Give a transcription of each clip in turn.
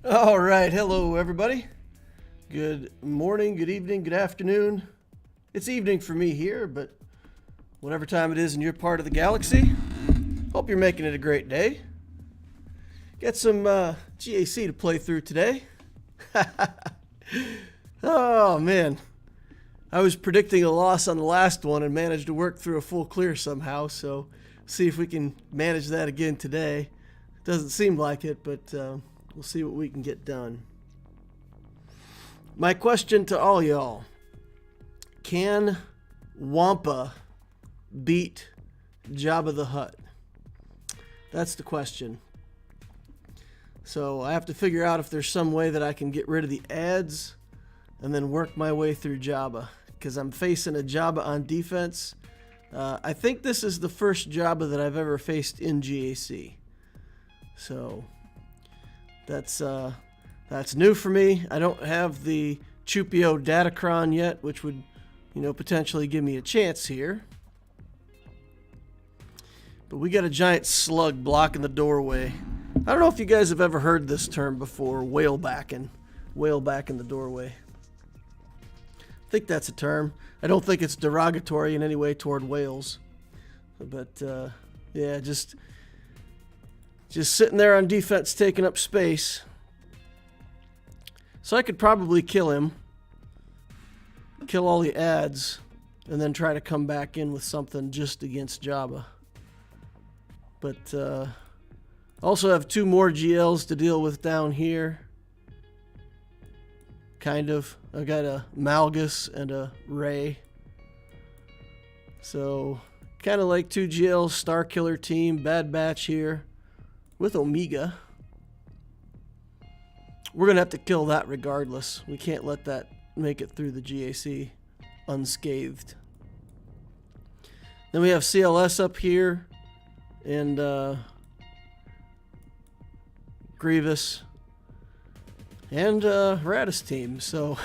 All right, hello everybody. Good morning, good evening, good afternoon. It's evening for me here, but whatever time it is in your part of the galaxy, hope you're making it a great day. Got some GAC to play through today. Oh man, I was predicting a loss on the last one and managed to work through a full clear somehow, so see if we can manage that again today. Doesn't seem like it, but we'll see what we can get done. My question to all y'all: can Wampa beat Jabba the Hutt? That's the question. So I have to figure out if there's some way that I can get rid of the ads and then work my way through Jabba, because I'm facing a Jabba on defense. I think this is the first Jabba that I've ever faced in GAC. So that's new for me. I don't have the Obticeo Datacron yet, which would, potentially give me a chance here. But we got a giant slug blocking the doorway. I don't know if you guys have ever heard this term before, whalebacking. Whaleback in the doorway. I think that's a term. I don't think it's derogatory in any way toward whales. But, yeah, just sitting there on defense taking up space. So I could probably kill him. Kill all the ads. And then try to come back in with something just against Jabba. But, also have two more GLs to deal with down here. Kind of. I've got a Malgus and a Rey. So, kind of like two GLs, Starkiller team, Bad Batch here with Omega. We're going to have to kill that regardless. We can't let that make it through the GAC unscathed. Then we have CLS up here and Grievous and Radis team. So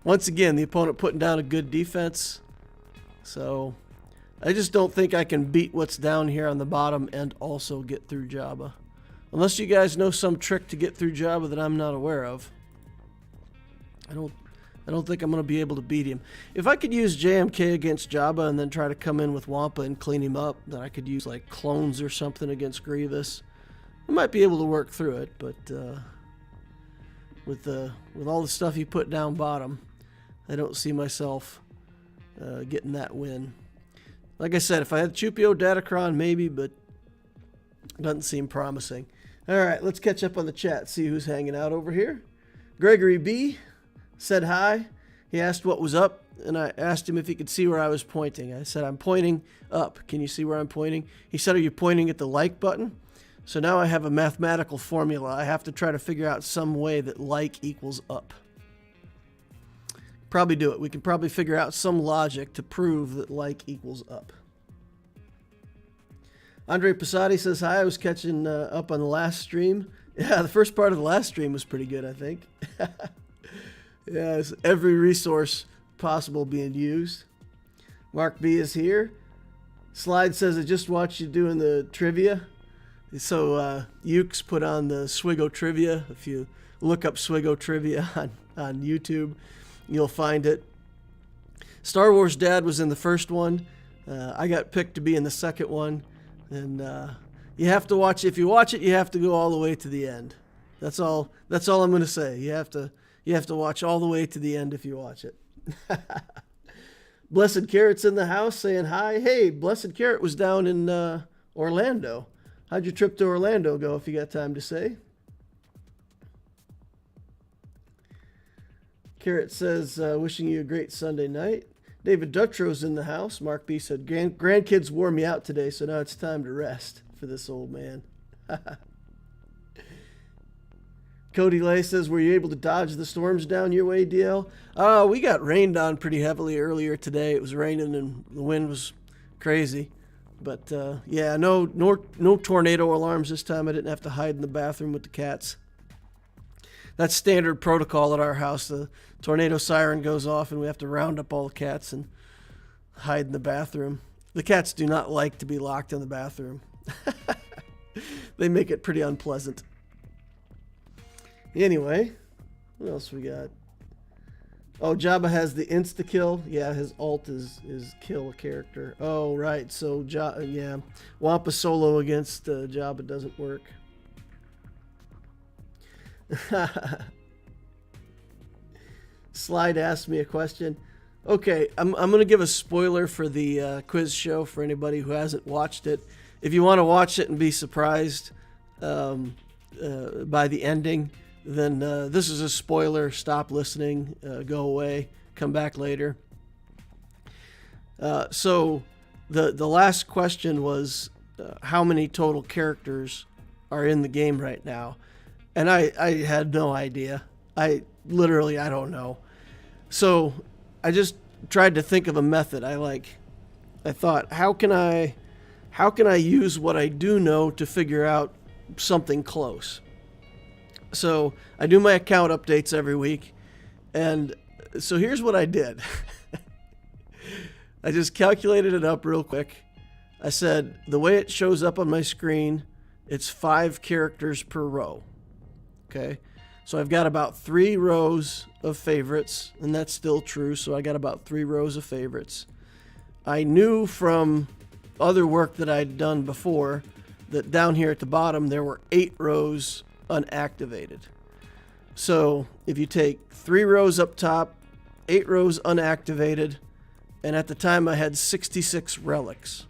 once again, the opponent putting down a good defense. So I just don't think I can beat what's down here on the bottom and also get through Jabba. Unless you guys know some trick to get through Jabba that I'm not aware of. I don't think I'm going to be able to beat him. If I could use JMK against Jabba and then try to come in with Wampa and clean him up, then I could use like clones or something against Grievous. I might be able to work through it, but with all the stuff he put down bottom, I don't see myself getting that win. Like I said, if I had Obticeo Datacron, maybe, but it doesn't seem promising. All right, let's catch up on the chat, see who's hanging out over here. Gregory B said hi. He asked what was up, and I asked him if he could see where I was pointing. I said, I'm pointing up. Can you see where I'm pointing? He said, are you pointing at the like button? So now I have a mathematical formula. I have to try to figure out some way that like equals up. Probably do it. We can probably figure out some logic to prove that like equals up. Andre Passati says, hi, I was catching up on the last stream. Yeah, the first part of the last stream was pretty good, I think. Yes, every resource possible being used. Mark B is here. Slide says, I just watched you doing the trivia. So, Ukes put on the Swgoh trivia. If you look up Swgoh trivia on YouTube, you'll find it. Star Wars Dad was in the first one. I got picked to be in the second one. And you have to watch. If you watch it, you have to go all the way to the end. That's all I'm going to say. You have to watch all the way to the end if you watch it. Blessed Carrot's in the house saying hi. Hey, Blessed Carrot was down in Orlando. How'd your trip to Orlando go, if you got time to say? Carrot says, wishing you a great Sunday night. David Dutro's in the house. Mark B said, grandkids wore me out today, so now it's time to rest for this old man. Cody Lay says, were you able to dodge the storms down your way, DL? We got rained on pretty heavily earlier today. It was raining and the wind was crazy. But, yeah, no tornado alarms this time. I didn't have to hide in the bathroom with the cats. That's standard protocol at our house. The tornado siren goes off and we have to round up all the cats and hide in the bathroom. The cats do not like to be locked in the bathroom. They make it pretty unpleasant. Anyway, what else we got? Oh, Jabba has the insta-kill. Yeah, his ult is kill a character. Oh, right. So, yeah. Wampa solo against Jabba doesn't work. Slide asked me a question. Okay, I'm going to give a spoiler for the quiz show for anybody who hasn't watched it. If you want to watch it and be surprised by the ending, then this is a spoiler. Stop listening. Go away. Come back later. So the last question was how many total characters are in the game right now? And I had no idea. I don't know. So I just tried to think of a method. I thought, how can I use what I do know to figure out something close? So I do my account updates every week. And so here's what I did. I just calculated it up real quick. I said, the way it shows up on my screen, it's 5 characters per row. Okay. So I've got about 3 rows of favorites, and that's still true. So I got about 3 rows of favorites. I knew from other work that I'd done before that down here at the bottom, there were 8 rows unactivated. So if you take 3 rows up top, 8 rows unactivated, and at the time I had 66 relics.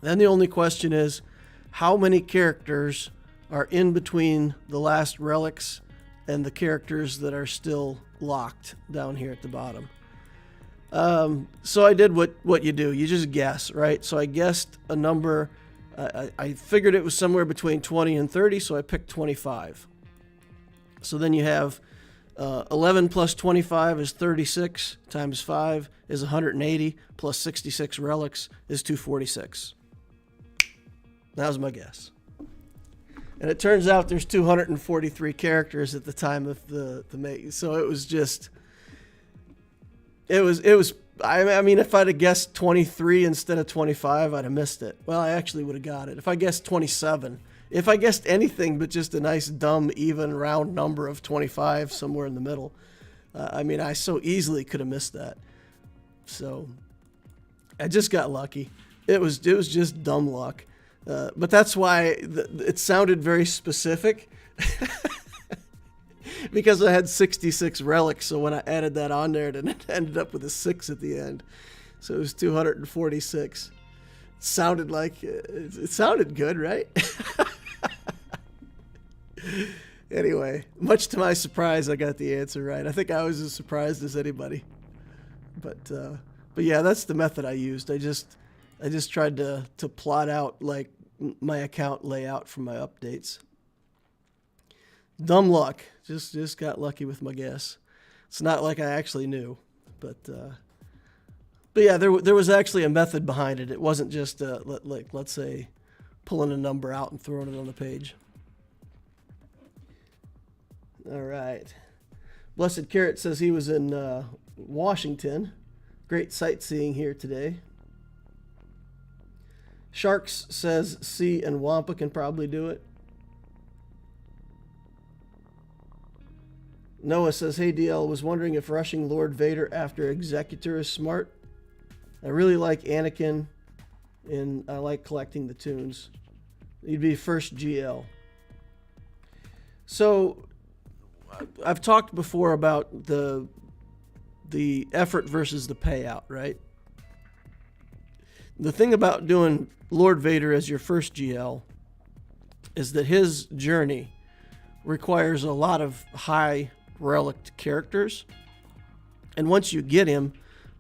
Then the only question is, how many characters are in between the last relics and the characters that are still locked down here at the bottom? So I did what you do. You just guess, right? So I guessed a number. I figured it was somewhere between 20 and 30, so I picked 25. So then you have 11 plus 25 is 36, times 5 is 180, plus 66 relics is 246. That was my guess. And it turns out there's 243 characters at the time of the make. So it was just... I mean, if I'd have guessed 23 instead of 25, I'd have missed it. Well, I actually would have got it. If I guessed 27, if I guessed anything but just a nice, dumb, even, round number of 25 somewhere in the middle, I mean, I so easily could have missed that. So I just got lucky. It was just dumb luck. But that's why it sounded very specific. Because I had 66 relics, so when I added that on there, it ended up with a 6 at the end. So it was 246. It sounded good, right? Anyway, much to my surprise, I got the answer right. I think I was as surprised as anybody. But yeah, that's the method I used. I just tried to plot out like my account layout for my updates. Dumb luck. Just got lucky with my guess. It's not like I actually knew, but yeah, there was actually a method behind it. It wasn't just let's say pulling a number out and throwing it on the page. All right. Blessed Carrot says he was in Washington. Great sightseeing here today. Sharks says C and Wampa can probably do it. Noah says, hey DL, was wondering if rushing Lord Vader after Executor is smart. I really like Anakin, and I like collecting the tunes. You'd be first GL. So, I've talked before about the effort versus the payout, right? The thing about doing Lord Vader as your first GL is that his journey requires a lot of high relic characters, and once you get him,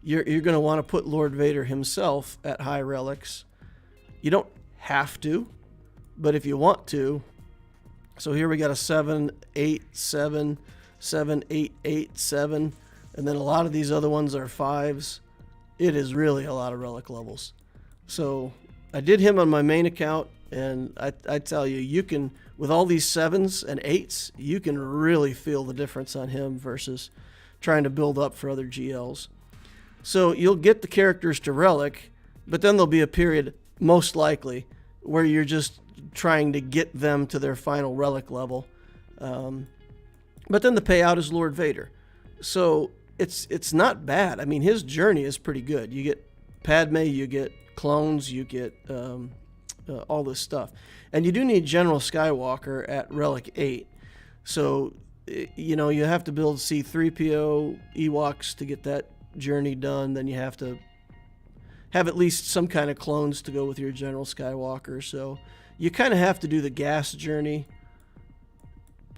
you're going to want to put Lord Vader himself at high relics. You don't have to, but if you want to. So here we got a 7, 8, 7, 7, 8, 8, 7, and then a lot of these other ones are 5s. It is really a lot of relic levels. So I did him on my main account, and I tell you, you can, with all these 7s and 8s, you can really feel the difference on him versus trying to build up for other GLs. So you'll get the characters to relic, but then there'll be a period, most likely, where you're just trying to get them to their final relic level. But then the payout is Lord Vader. So it's not bad. I mean, his journey is pretty good. You get Padme, you get clones, you get all this stuff. And you do need General Skywalker at Relic 8. So, you know, you have to build C-3PO, Ewoks to get that journey done. Then you have to have at least some kind of clones to go with your General Skywalker. So you kind of have to do the gas journey.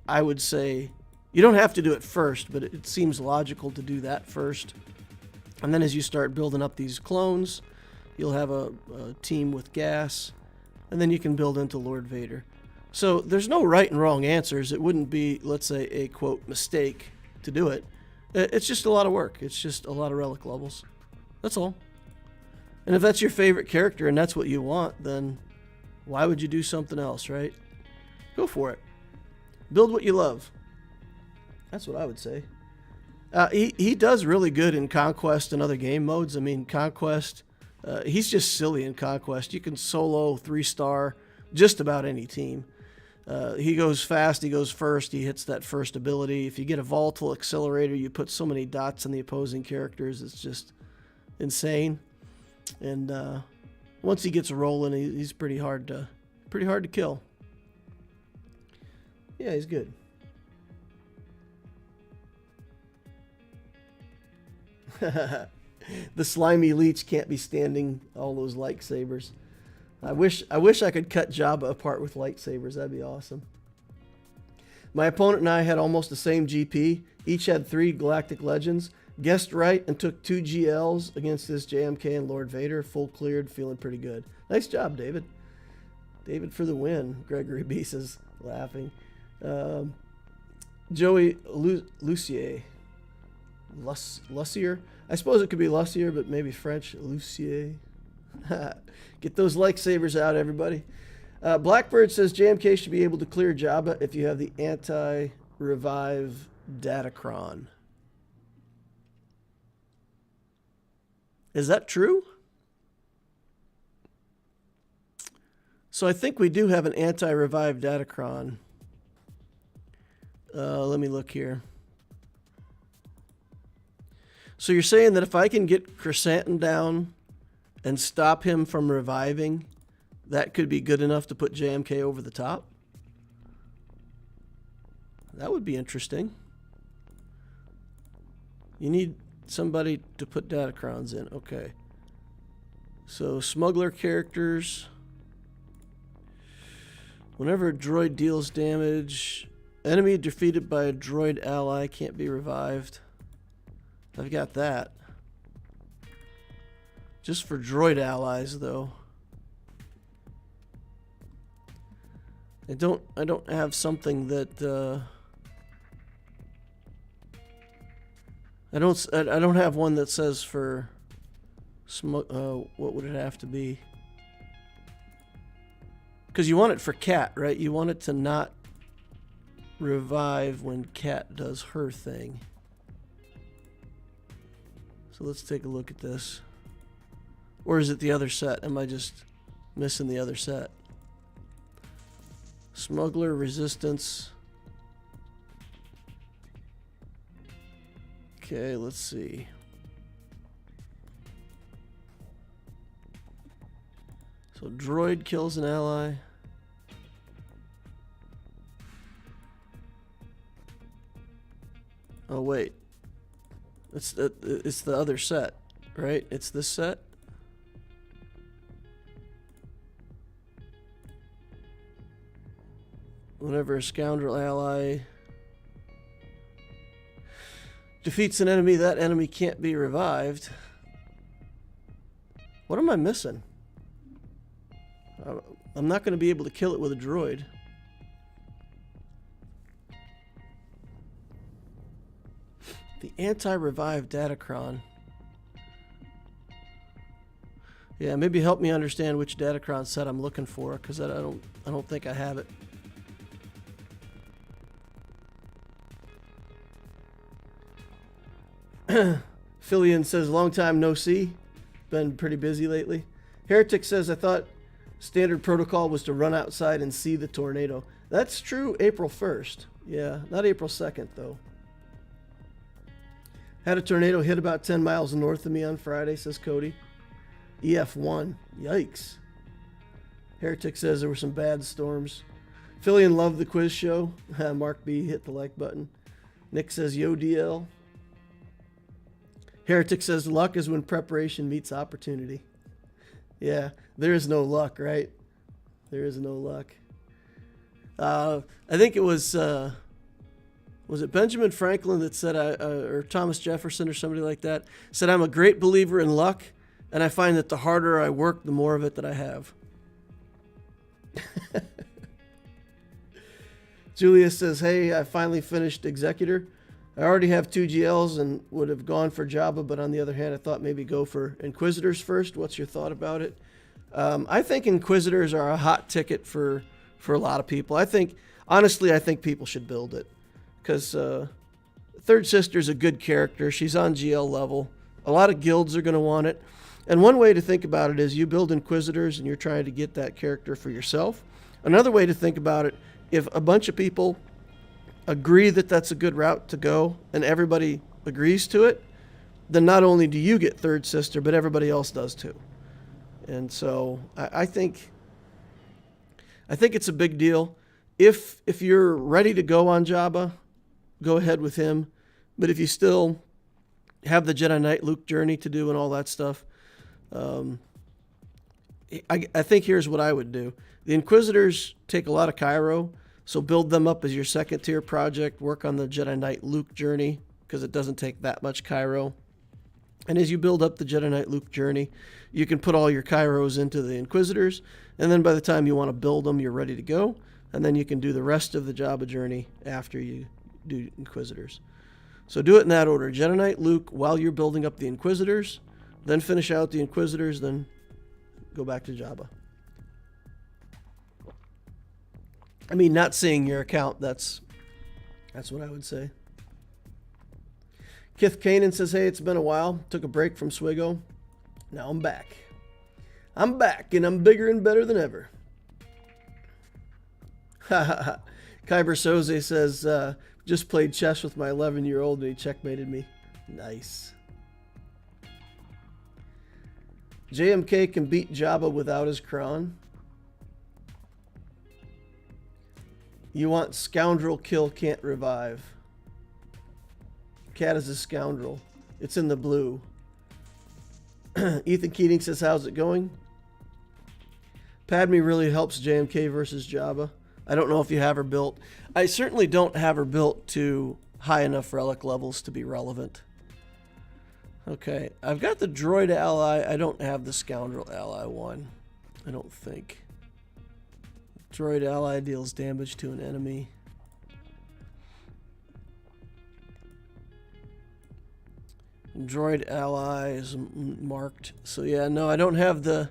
I would say you don't have to do it first, but it seems logical to do that first. And then as you start building up these clones, you'll have a team with gas, and then you can build into Lord Vader. So there's no right and wrong answers. It wouldn't be, let's say, a, quote, mistake to do it. It's just a lot of work. It's just a lot of relic levels. That's all. And if that's your favorite character and that's what you want, then why would you do something else, right? Go for it. Build what you love. That's what I would say. He does really good in Conquest and other game modes. I mean, Conquest, he's just silly in Conquest. You can solo 3-star just about any team. He goes fast, he goes first, he hits that first ability. If you get a volatile accelerator, you put so many dots on the opposing characters, it's just insane. And once he gets rolling, he's pretty hard to kill. Yeah, he's good. The slimy leech can't be standing all those lightsabers. I wish I could cut Jabba apart with lightsabers. That'd be awesome. My opponent and I had almost the same GP. Each had 3 Galactic Legends. Guessed right and took 2 GLs against this JMK and Lord Vader. Full cleared, feeling pretty good. Nice job, David. David for the win. Gregory B says, laughing. Joey Lucier. Lucier? I suppose it could be Lucier, but maybe French. Lucier. Get those lightsabers out, everybody. Blackbird says JMK should be able to clear Jabba if you have the anti-revive Datacron. Is that true? So I think we do have an anti-revive Datacron. Let me look here. So you're saying that if I can get Chrysanthemum down and stop him from reviving, that could be good enough to put JMK over the top? That would be interesting. You need somebody to put Datacrons in. Okay. So smuggler characters. Whenever a droid deals damage, enemy defeated by a droid ally can't be revived. I've got that. Just for droid allies, though. I don't have something that I don't have one that says for what would it have to be? Because you want it for Cat, right? You want it to not revive when Cat does her thing. So let's take a look at this. Or is it the other set? Am I just missing the other set? Smuggler resistance. Okay, let's see. So droid kills an ally. Oh wait. It's the other set, right? It's this set. Whenever a scoundrel ally defeats an enemy, that enemy can't be revived. What am I missing? I'm not going to be able to kill it with a droid. The anti-revive Datacron. Yeah, maybe help me understand which Datacron set I'm looking for, because I don't think I have it. Fillion says, long time no see. Been pretty busy lately. Heretic says, I thought standard protocol was to run outside and see the tornado. That's true April 1st. Yeah, not April 2nd, though. Had a tornado hit about 10 miles north of me on Friday, says Cody. EF1. Yikes. Heretic says there were some bad storms. Fillion loved the quiz show. Mark B hit the like button. Nick says, yo, DL. Heretic says, luck is when preparation meets opportunity. Yeah, there is no luck, right? There is no luck. I think it was it Benjamin Franklin that said, or Thomas Jefferson or somebody like that, said, I'm a great believer in luck, and I find that the harder I work, the more of it that I have. Julia says, hey, I finally finished Executor. I already have 2 GLs and would have gone for Jabba, but on the other hand, I thought maybe go for Inquisitors first. What's your thought about it? I think Inquisitors are a hot ticket for a lot of people. Honestly, I think people should build it. Because Third Sister's a good character. She's on GL level. A lot of guilds are going to want it. And one way to think about it is you build Inquisitors and you're trying to get that character for yourself. Another way to think about it, if a bunch of people agree that that's a good route to go and everybody agrees to it, then not only do you get Third Sister, but everybody else does too. And so I think it's a big deal. If you're ready to go on Jabba, go ahead with him. But if you still have the Jedi Knight Luke journey to do and all that stuff, I think here's what I would do. The Inquisitors take a lot of Cairo, so build them up as your second tier project. Work on the Jedi Knight Luke journey because it doesn't take that much Cairo. And as you build up the Jedi Knight Luke journey, you can put all your Kairos into the Inquisitors, and then by the time you want to build them, you're ready to go. And then you can do the rest of the Jabba journey after you do Inquisitors. So do it in that order. Jedi Knight Luke while you're building up the Inquisitors, then finish out the Inquisitors, then go back to Jabba. I mean, not seeing your account, that's what I would say. Kith Kanan says, hey, it's been a while. Took a break from Swgoh. Now I'm back. I'm back, and I'm bigger and better than ever. Kyber Soze says, just played chess with my 11-year-old and he checkmated me. Nice. JMK can beat Jabba without his crown. You want scoundrel kill, can't revive. Cat is a scoundrel. It's in the blue. Ethan Keating says, how's it going? Padme really helps JMK versus Jabba. I don't know if you have her built. I certainly don't have her built to high enough relic levels to be relevant. Okay, I've got the droid ally. I don't have the scoundrel ally one. I don't think. Droid ally deals damage to an enemy. Droid ally is marked. So yeah, no, I don't have the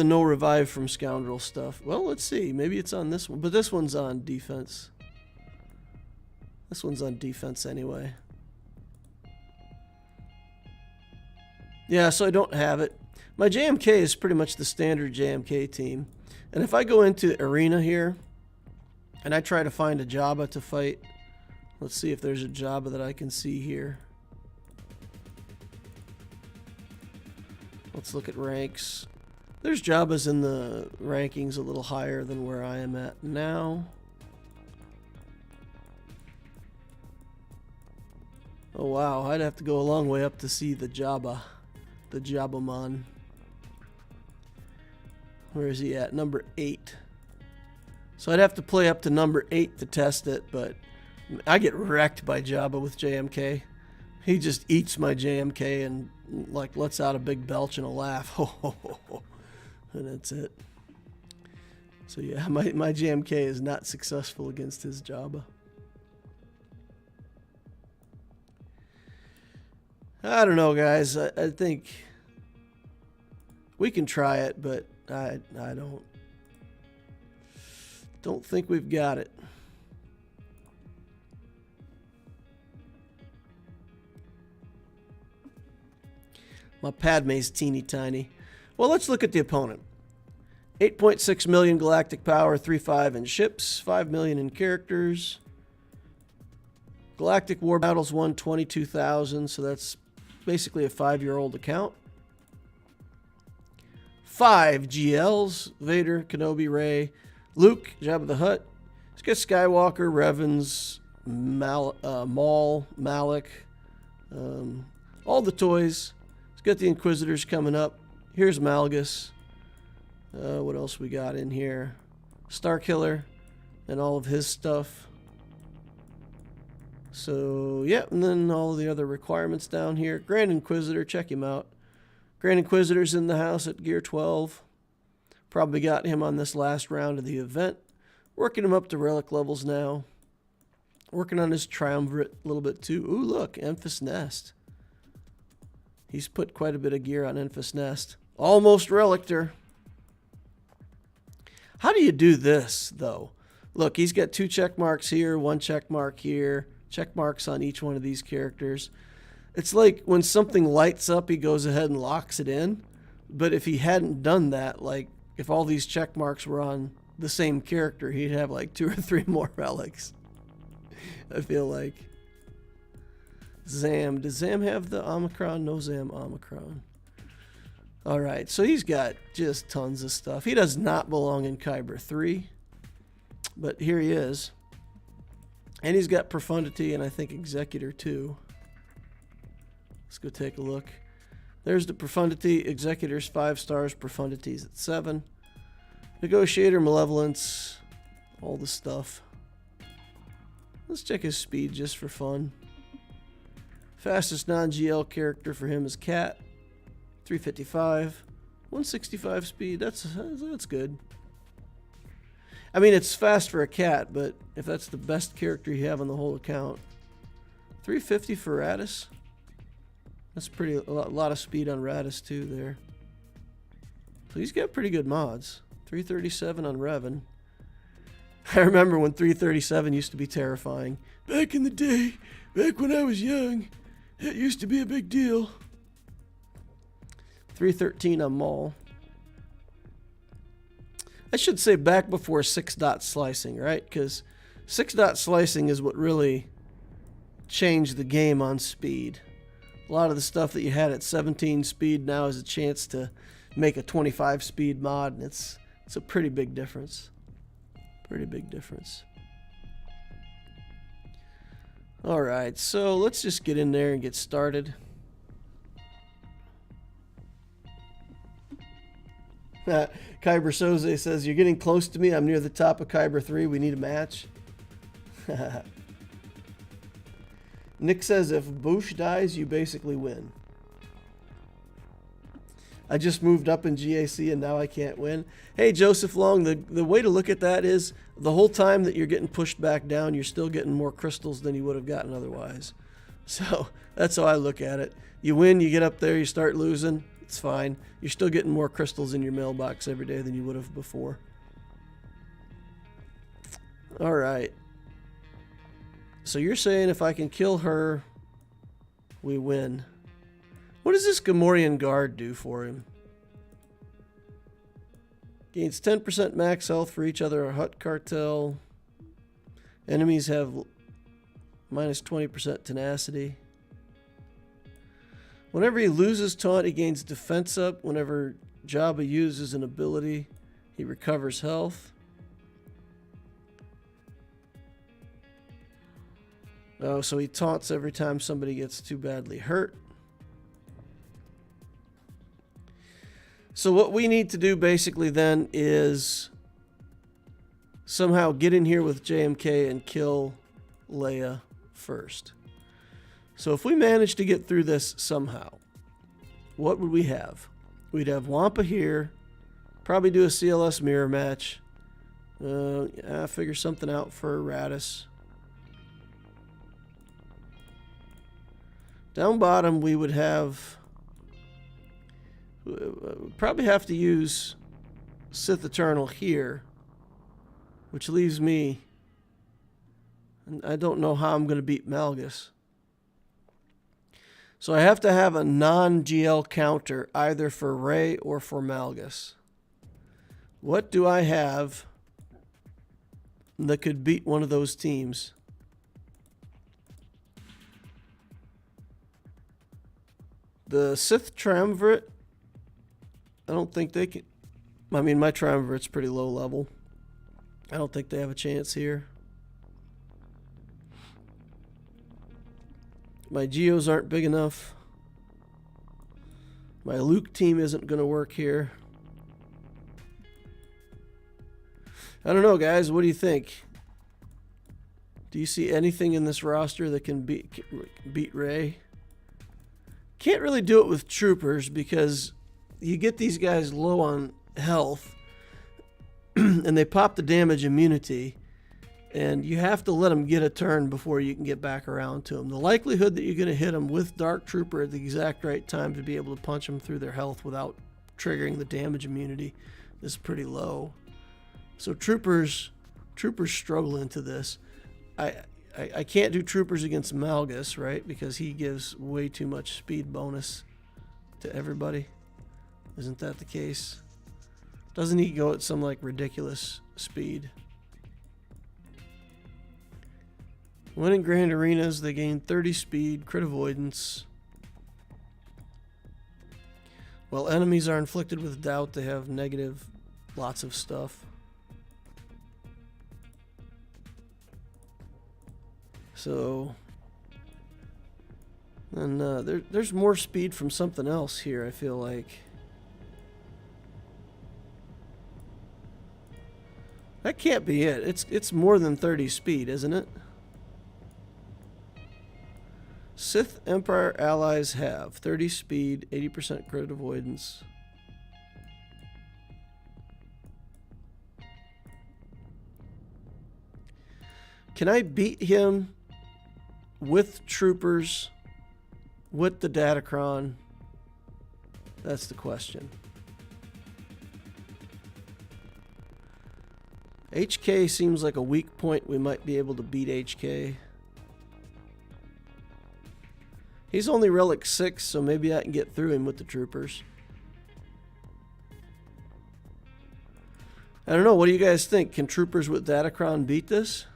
no revive from scoundrel stuff. Well, let's see. Maybe it's on this one, but this one's on defense. This one's on defense anyway. Yeah, so I don't have it. My JMK is pretty much the standard JMK team. And if I go into arena here and I try to find a Jabba to fight, let's see if there's a Jabba that I can see here. Let's look at ranks. There's Jabbas in the rankings a little higher than where I am at now. Oh wow, I'd have to go a long way up to see the Jabba. The Jabbaman. Where is he at? Number 8. So I'd have to play up to number 8 to test it, but I get wrecked by Jabba with JMK. He just eats my JMK and like lets out a big belch and a laugh. And that's it. So yeah, my JMK is not successful against his Jabba. I don't know, guys. I think we can try it, but I don't think we've got it. My Padme's teeny tiny. Well, let's look at the opponent. 8.6 million galactic power, 3.5 in ships, 5 million in characters. Galactic War Battles won 22,000, so that's basically a 5-year-old account. 5 GLs, Vader, Kenobi, Rey, Luke, Jabba the Hutt. Let's get Skywalker, Revans, Maul, Malik, all the toys. Let's get the Inquisitors coming up. Here's Malgus. What else we got in here? Starkiller and all of his stuff. So, yeah, and then all the other requirements down here. Grand Inquisitor, check him out. Grand Inquisitor's in the house at Gear 12. Probably got him on this last round of the event. Working him up to relic levels now. Working on his triumvirate a little bit too. Ooh, look, Enfys Nest. He's put quite a bit of gear on Enfys Nest. Almost Relictor. How do you do this, though? Look, he's got 2 check marks here, 1 check mark here. Check marks on each one of these characters. It's like when something lights up, he goes ahead and locks it in. But if he hadn't done that, like if all these check marks were on the same character, he'd have like 2 or 3 more relics. I feel like. Zam. Does Zam have the Omicron? No Zam Omicron. Alright, so he's got just tons of stuff. He does not belong in Kyber 3. But here he is. And he's got Profundity and I think Executor too. Let's go take a look. There's the Profundity. Executor's 5 stars. Profundity's at 7. Negotiator, Malevolence. All the stuff. Let's check his speed just for fun. Fastest non-GL character for him is Cat. 355. 165 speed. That's good. I mean, it's fast for a cat, but if that's the best character you have on the whole account. 350 for Radis. That's a lot of speed on Radis too there. So he's got pretty good mods. 337 on Revan. I remember when 337 used to be terrifying. Back in the day, back when I was young, it used to be a big deal. 313 on Maul. I should say back before 6-dot slicing, right? Because 6-dot slicing is what really changed the game on speed. A lot of the stuff that you had at 17 speed now is a chance to make a 25 speed mod, and it's a pretty big difference. Pretty big difference. Alright, so let's just get in there and get started. Kyber Soze says, "You're getting close to me. I'm near the top of Kyber 3. We need a match." Nick says, "If Boosh dies, you basically win." I just moved up in GAC and now I can't win. Hey, Joseph Long, the way to look at that is the whole time that you're getting pushed back down, you're still getting more crystals than you would have gotten otherwise. So that's how I look at it. You win, you get up there, you start losing. It's fine. You're still getting more crystals in your mailbox every day than you would have before. Alright. So you're saying if I can kill her, we win. What does this Gamorrean guard do for him? Gains 10% max health for each other Hutt cartel. Enemies have minus 20% tenacity. Whenever he loses taunt, he gains defense up. Whenever Jabba uses an ability, he recovers health. Oh, so he taunts every time somebody gets too badly hurt. So what we need to do basically then is somehow get in here with JMK and kill Leia first. So if we manage to get through this somehow, what would we have? We'd have Wampa here, probably do a CLS mirror match, figure something out for Radis. Down bottom we would have, probably have to use Sith Eternal here, which leaves me, I don't know how I'm going to beat Malgus. So I have to have a non-GL counter either for Rey or for Malgus. What do I have that could beat one of those teams? The Sith Triumvirate, I don't think they can... I mean, my Triumvirate's pretty low level. I don't think they have a chance here. My Geos aren't big enough. My Luke team isn't going to work here. I don't know, guys. What do you think? Do you see anything in this roster that can beat Rey? Can't really do it with troopers because you get these guys low on health and they pop the damage immunity, and you have to let them get a turn before you can get back around to them. The likelihood that you're going to hit them with Dark Trooper at the exact right time to be able to punch them through their health without triggering the damage immunity is pretty low. So troopers struggle into this. I can't do troopers against Malgus, right? Because he gives way too much speed bonus to everybody. Isn't that the case? Doesn't he go at some like ridiculous speed? When in Grand Arenas, they gain 30 speed, crit avoidance. While enemies are inflicted with doubt, they have negative lots of stuff. So, and there's more speed from something else here, I feel like. That can't be it. It's more than 30 speed, isn't it? Sith Empire allies have 30 speed, 80% crit avoidance. Can I beat him with troopers, with the Datacron? That's the question. HK seems like a weak point. We might be able to beat HK. He's only Relic 6, so maybe I can get through him with the troopers. I don't know. What do you guys think? Can troopers with Datacron beat this?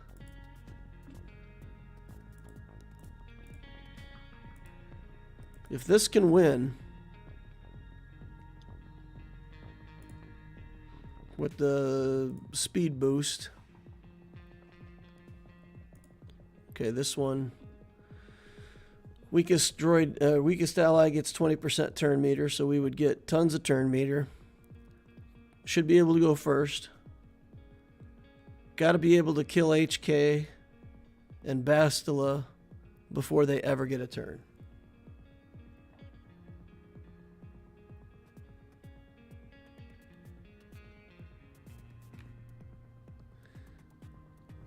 If this can win with the speed boost. Okay, this one. Weakest droid, weakest ally gets 20% turn meter, so we would get tons of turn meter. Should be able to go first. Got to be able to kill HK and Bastila before they ever get a turn.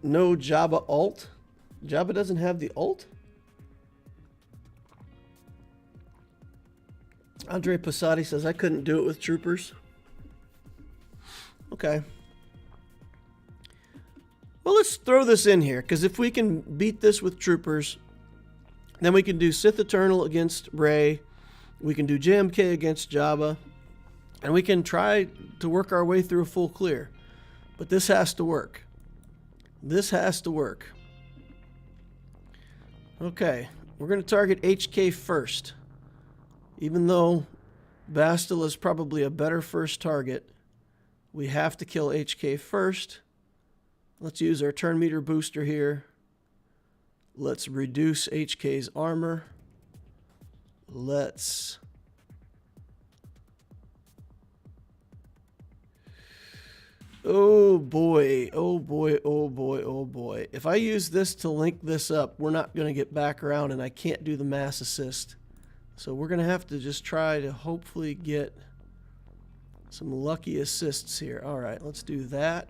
No Jabba ult. Jabba doesn't have the ult? Andre Passati says I couldn't do it with troopers. Okay. Well, let's throw this in here, because if we can beat this with troopers, then we can do Sith Eternal against Rey. We can do JMK against Jabba. And we can try to work our way through a full clear. But this has to work. This has to work. Okay, we're going to target HK first. Even though Bastila is probably a better first target, we have to kill HK first. Let's use our turn meter booster here. Let's reduce HK's armor. Let's... Oh boy, oh boy, oh boy, oh boy. If I use this to link this up, we're not going to get back around, and I can't do the mass assist. So we're going to have to just try to hopefully get some lucky assists here. All right, let's do that.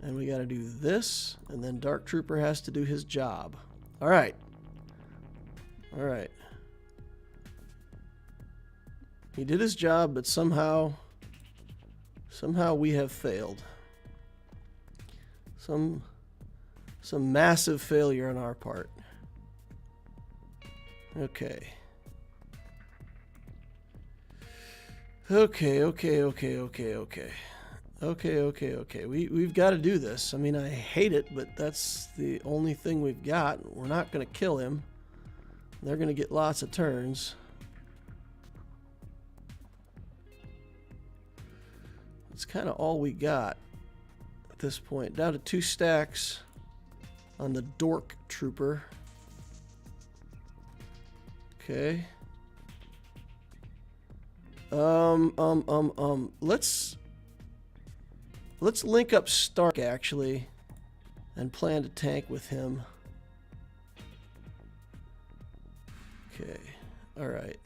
And we got to do this, and then Dark Trooper has to do his job. All right. All right. He did his job, but somehow we have failed. Some massive failure on our part. Okay. Okay. We've got to do this. I mean, I hate it, but that's the only thing we've got. We're not going to kill him. They're going to get lots of turns. It's kind of all we got at this point. Down to 2 stacks on the Dork Trooper. Okay. Let's link up Stark actually and plan to tank with him. Okay. All right.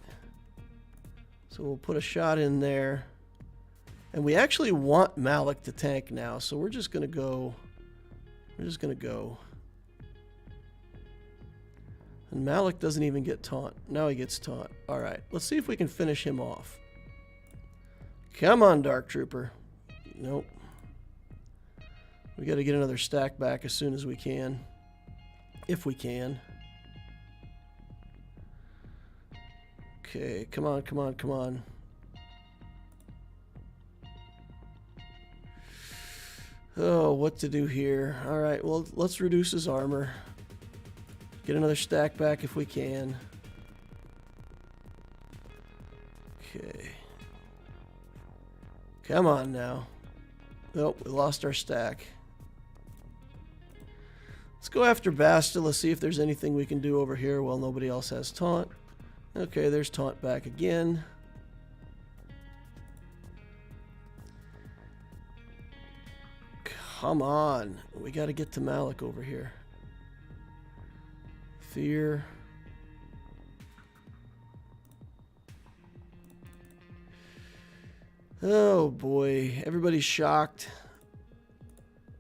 So we'll put a shot in there. And we actually want Malik to tank now, so we're just going to go. And Malik doesn't even get taunt. Now he gets taunt. All right. Let's see if we can finish him off. Come on, Dark Trooper. Nope. We got to get another stack back as soon as we can. If we can. Okay, come on, come on, come on. Oh, what to do here? Alright, well, let's reduce his armor. Get another stack back if we can. Okay. Come on now. Oh, we lost our stack. Let's go after Basta. Let's see if there's anything we can do over here while nobody else has taunt. Okay, there's taunt back again. Come on. We got to get to Malik over here. Fear. Oh boy. Everybody's shocked.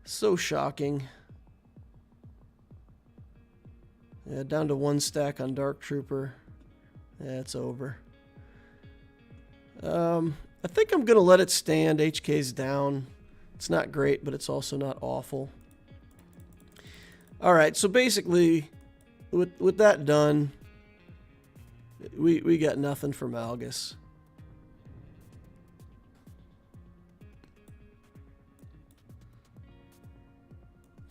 So shocking. Yeah, down to 1 stack on Dark Trooper. That's over. I think I'm going to let it stand. HK's down. It's not great, but it's also not awful. All right, so basically, with that done, we got nothing for Malgus.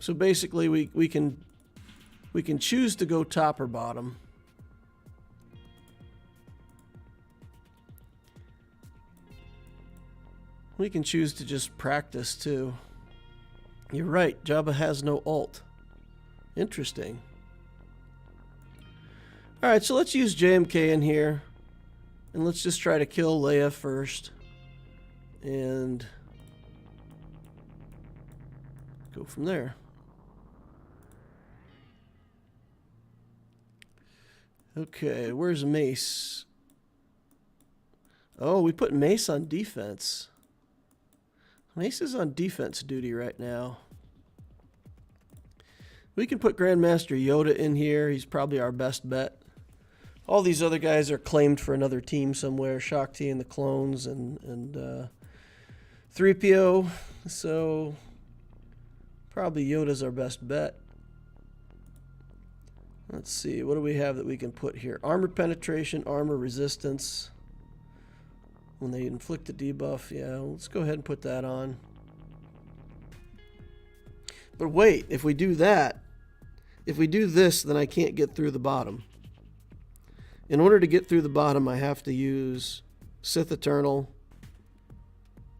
So basically, we can choose to go top or bottom. We can choose to just practice too. You're right, Jabba has no ult. Interesting. Alright, so let's use JMK in here. And let's just try to kill Leia first. And go from there. Okay, where's Mace? Oh, we put Mace on defense. Mace is on defense duty right now. We can put Grandmaster Yoda in here. He's probably our best bet. All these other guys are claimed for another team somewhere. Shakti and the clones and 3PO. So probably Yoda's our best bet. Let's see. What do we have that we can put here? Armor penetration, armor resistance. When they inflict a debuff, yeah, let's go ahead and put that on. But wait, if we do that, if we do this, then I can't get through the bottom. In order to get through the bottom, I have to use Sith Eternal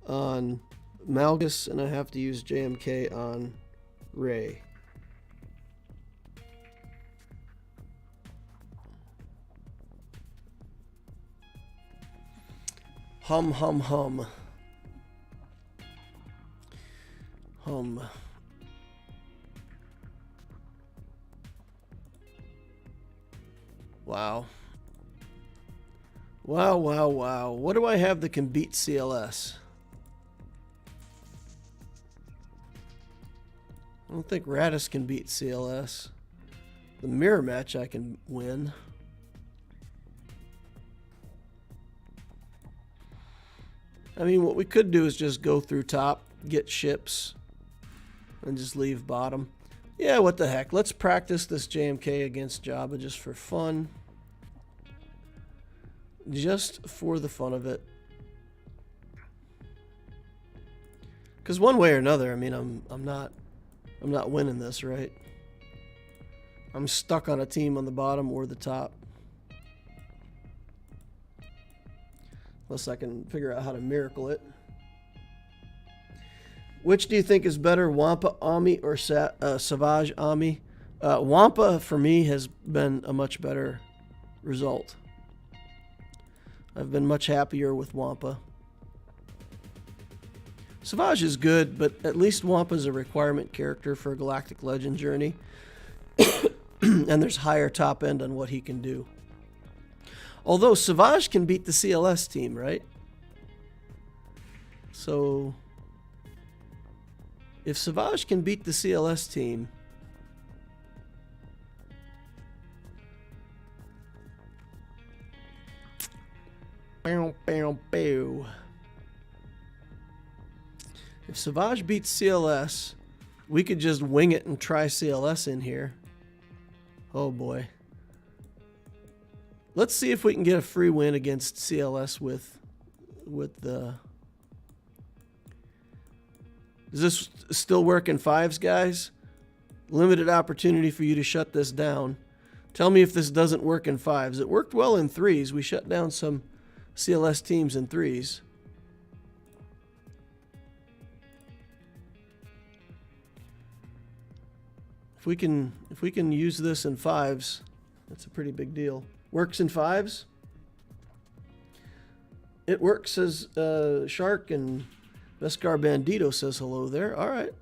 on Malgus, and I have to use JMK on Rey. Hum, hum, hum. Hum. Wow. Wow, wow, wow. What do I have that can beat CLS? I don't think Radis can beat CLS. The mirror match I can win. I mean, what we could do is just go through top, get ships, and just leave bottom. Yeah, what the heck. Let's practice this JMK against Jabba just for fun. Just for the fun of it. Because one way or another, I mean, I'm not winning this, right? I'm stuck on a team on the bottom or the top. Unless I can figure out how to miracle it. Which do you think is better, Wampa Ami or Savage Ami? Wampa, for me, has been a much better result. I've been much happier with Wampa. Savage is good, but at least Wampa is a requirement character for a Galactic Legend journey. And there's higher top end on what he can do. Although Savage can beat the CLS team, right? So if Savage can beat the CLS team, if Savage beats CLS, we could just wing it and try CLS in here. Oh boy. Let's see if we can get a free win against CLS with the... Does this still work in 5s, guys? Limited opportunity for you to shut this down. Tell me if this doesn't work in 5s. It worked well in 3s. We shut down some CLS teams in 3s. If we can use this in 5s, that's a pretty big deal. Works in 5s? It works, says Shark, and Beskar Bandito says hello there. All right.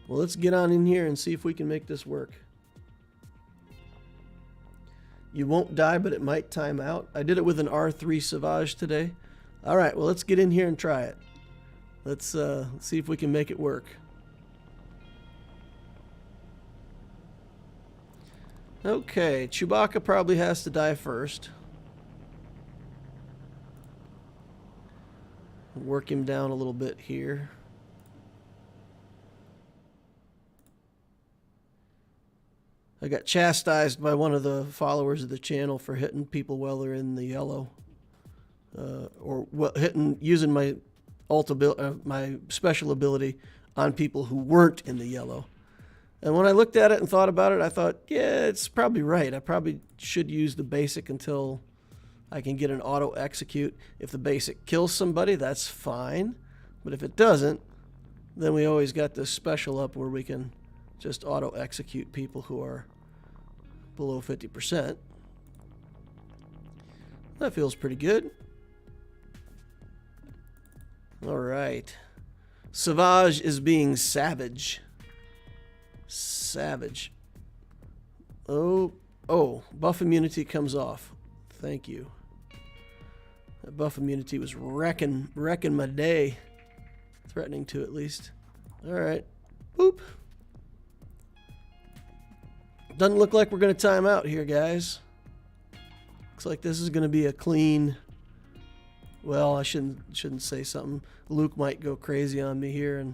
Well, let's get on in here and see if we can make this work. You won't die, but it might time out. I did it with an R3 Savage today. All right, well, let's get in here and try it. Let's see if we can make it work. Okay, Chewbacca probably has to die first. Work him down a little bit here. I got chastised by one of the followers of the channel for hitting people while they're in the yellow. Using my my special ability on people who weren't in the yellow. And when I looked at it and thought about it, I thought, yeah, it's probably right. I probably should use the basic until I can get an auto execute. If the basic kills somebody, that's fine. But if it doesn't, then we always got this special up where we can just auto execute people who are below 50%. That feels pretty good. All right. Savage is being savage. Savage. Oh, buff immunity comes off. Thank you. That buff immunity was wrecking my day. Threatening to, at least. All right. Boop. Doesn't look like we're going to time out here, guys. Looks like this is going to be a clean... Well, I shouldn't say something. Luke might go crazy on me here and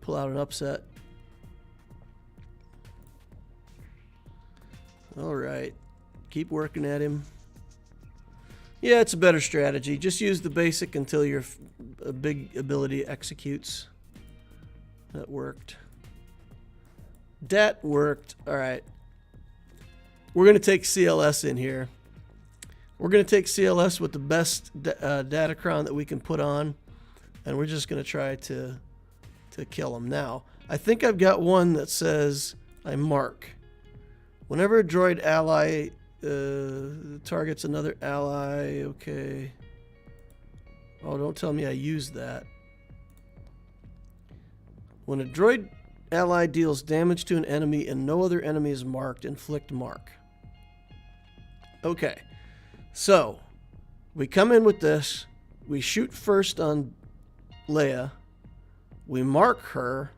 pull out an upset. All right. Keep working at him. Yeah, it's a better strategy. Just use the basic until your big ability executes. That worked. That worked. All right. We're going to take CLS in here. We're going to take CLS with the best Datacron that we can put on. And we're just going to try to kill him. Now, I think I've got one that says I mark. Whenever a droid ally targets another ally, okay. Oh, don't tell me I used that. When a droid ally deals damage to an enemy and no other enemy is marked, inflict mark. Okay, so we come in with this. We shoot first on Leia. We mark her,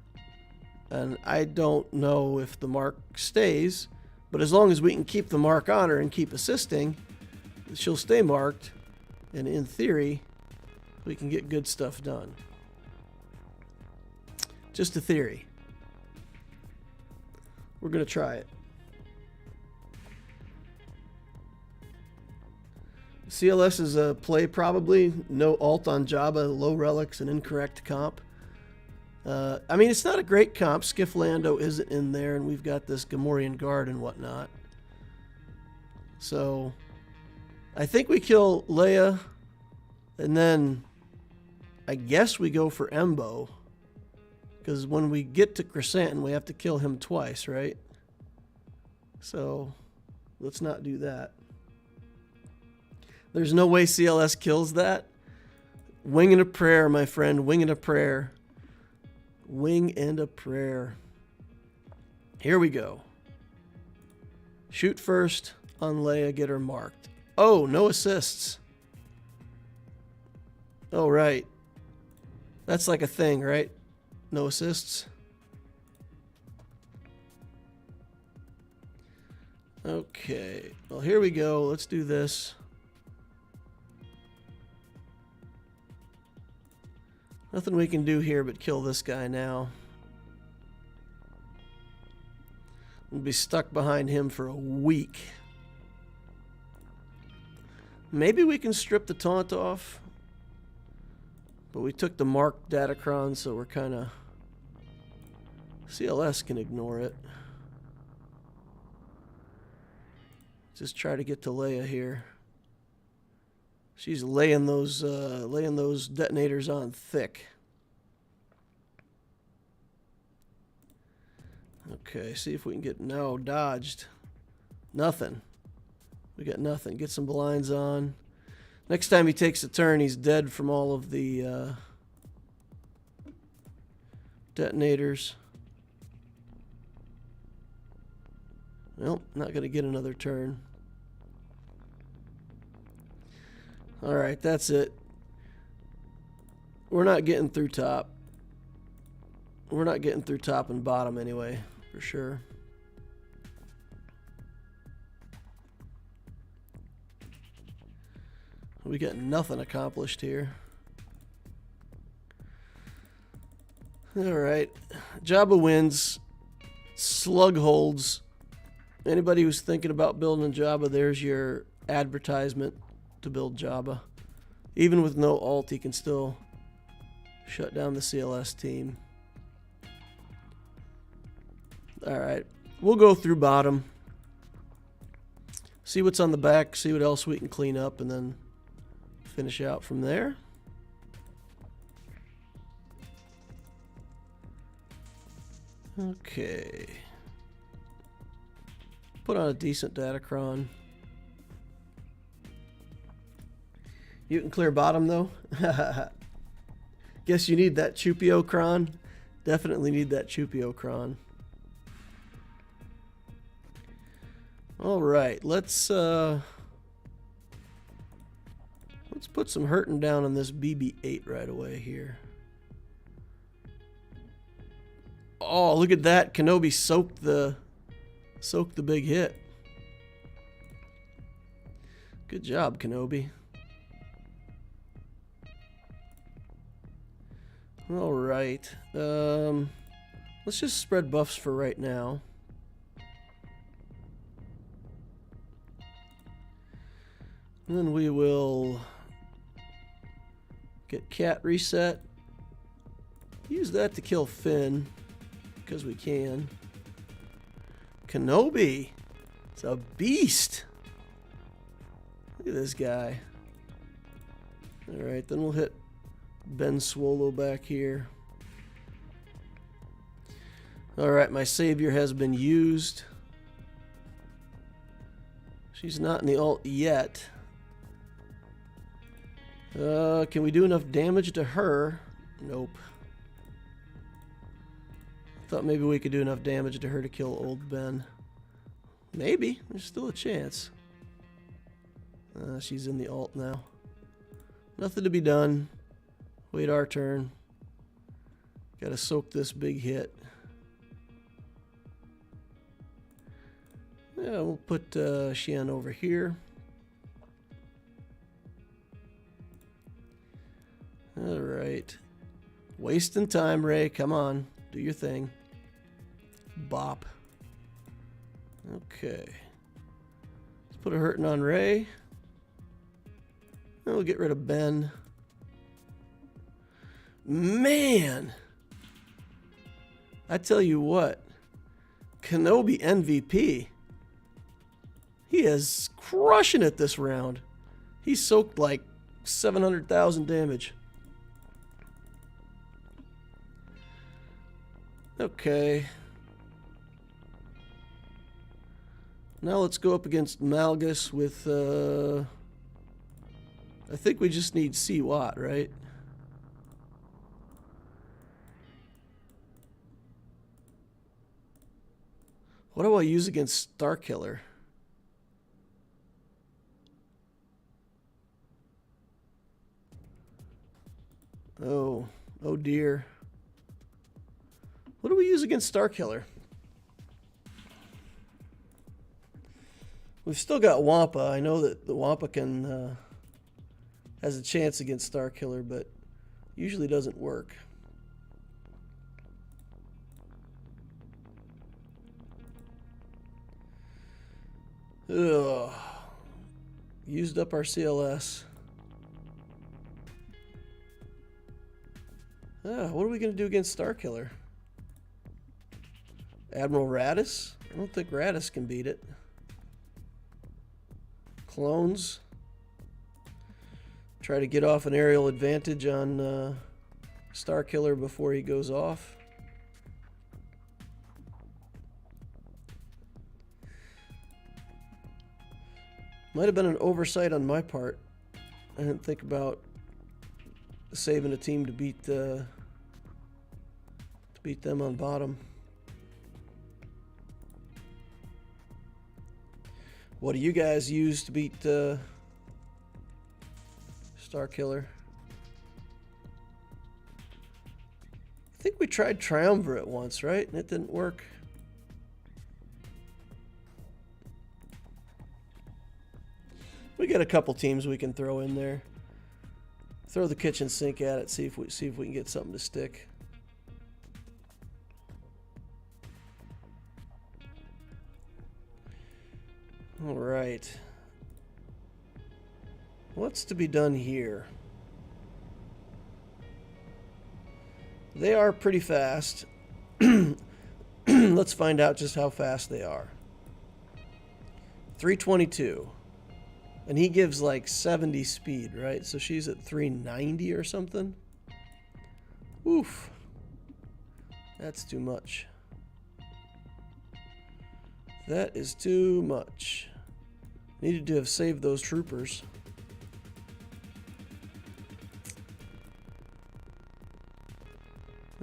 and I don't know if the mark stays. But as long as we can keep the mark on her and keep assisting, she'll stay marked. And in theory, we can get good stuff done. Just a theory. We're going to try it. CLS is a play probably. No alt on Jabba, low relics, and incorrect comp. I mean, it's not a great comp. Skiff Lando isn't in there, and we've got this Gamorrean Guard and whatnot. So, I think we kill Leia, and then I guess we go for Embo. Because when we get to Chrysanthemum, we have to kill him twice, right? So, let's not do that. There's no way CLS kills that. Wing and a prayer, my friend. Wing and a prayer. Wing and a prayer. Here we go. Shoot first on Leia, get her marked. Oh, no assists. Oh, right. That's like a thing, right? No assists. Okay. Well, here we go. Let's do this. Nothing we can do here but kill this guy now. We'll be stuck behind him for a week. Maybe we can strip the taunt off. But we took the marked Datacron, so we're kind of... CLS can ignore it. Just try to get to Leia here. She's laying those detonators on thick. Okay, see if we can get... No, dodged. Nothing. We got nothing. Get some blinds on. Next time he takes a turn, he's dead from all of the detonators. Well, not going to get another turn. Alright, that's it. We're not getting through top. We're not getting through top and bottom anyway, for sure. We got nothing accomplished here. Alright. Jabba wins. Slug holds. Anybody who's thinking about building a Jabba, there's your advertisement to build Jabba. Even with no ult, he can still shut down the CLS team. Alright. We'll go through bottom. See what's on the back, see what else we can clean up, and then finish out from there. Okay. Put on a decent Datacron. You can clear bottom though. Guess you need that Chupio-cron. Definitely need that Chupio-cron. Alright, let's put some hurting down on this BB-8 right away here. Oh, look at that. Kenobi soaked the big hit. Good job, Kenobi. All right. Let's just spread buffs for right now. And then we will get Cat reset. Use that to kill Finn, because we can. Kenobi. It's a beast. Look at this guy. Alright, then we'll hit Ben Swgoh back here. Alright, my savior has been used. She's not in the ult yet. Can we do enough damage to her? Nope. Thought maybe we could do enough damage to her to kill old Ben. Maybe. There's still a chance. She's in the ult now. Nothing to be done. Wait our turn. Gotta soak this big hit. Yeah, we'll put Xian over here. Alright. Wasting time, Rey. Come on. Do your thing. Bop. Okay. Let's put a hurting on Rey. And we'll get rid of Ben. Man! I tell you what. Kenobi MVP. He is crushing it this round. He soaked like 700,000 damage. Okay. Now let's go up against Malgus with, I think we just need C-Watt, right? What do I use against Starkiller? Oh dear. What do we use against Starkiller? We've still got Wampa. I know that the Wampa can has a chance against Starkiller, but usually doesn't work. Ugh. Used up our CLS. What are we going to do against Starkiller? Admiral Radis? I don't think Radis can beat it. Clones. Try to get off an aerial advantage on Starkiller before he goes off. Might have been an oversight on my part. I didn't think about saving a team to beat them on bottom. What do you guys use to beat Starkiller? I think we tried Triumvirate once, right? And it didn't work. We got a couple teams we can throw in there. Throw the kitchen sink at it, see if we can get something to stick. All right. What's to be done here? They are pretty fast. Let's find out just how fast they are. 322. And he gives like 70 speed, right? So she's at 390 or something. Oof. That's too much. That is too much. Needed to have saved those troopers.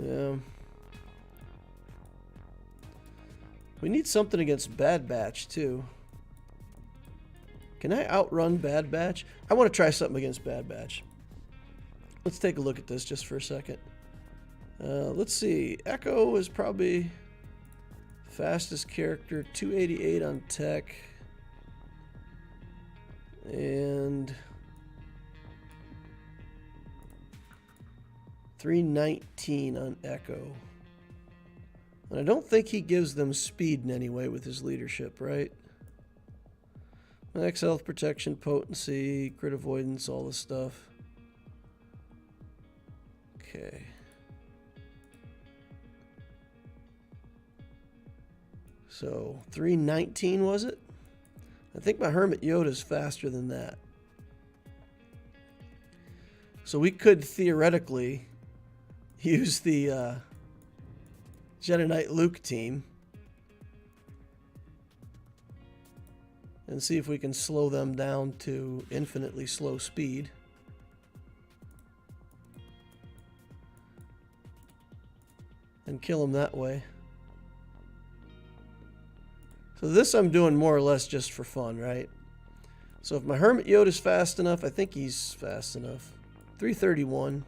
Yeah. We need something against Bad Batch, too. Can I outrun Bad Batch? I want to try something against Bad Batch. Let's take a look at this just for a second. Let's see. Echo is probably fastest character. 288 on tech. And 319 on Echo. And I don't think he gives them speed in any way with his leadership, right? Max health, protection, potency, crit avoidance, all this stuff. Okay. So 319 was it? I think my Hermit Yoda's faster than that. So we could theoretically use the Jedi Knight Luke team and see if we can slow them down to infinitely slow speed. And kill them that way. So this I'm doing more or less just for fun, right? So if my Hermit Yoda's fast enough, I think he's fast enough. 331.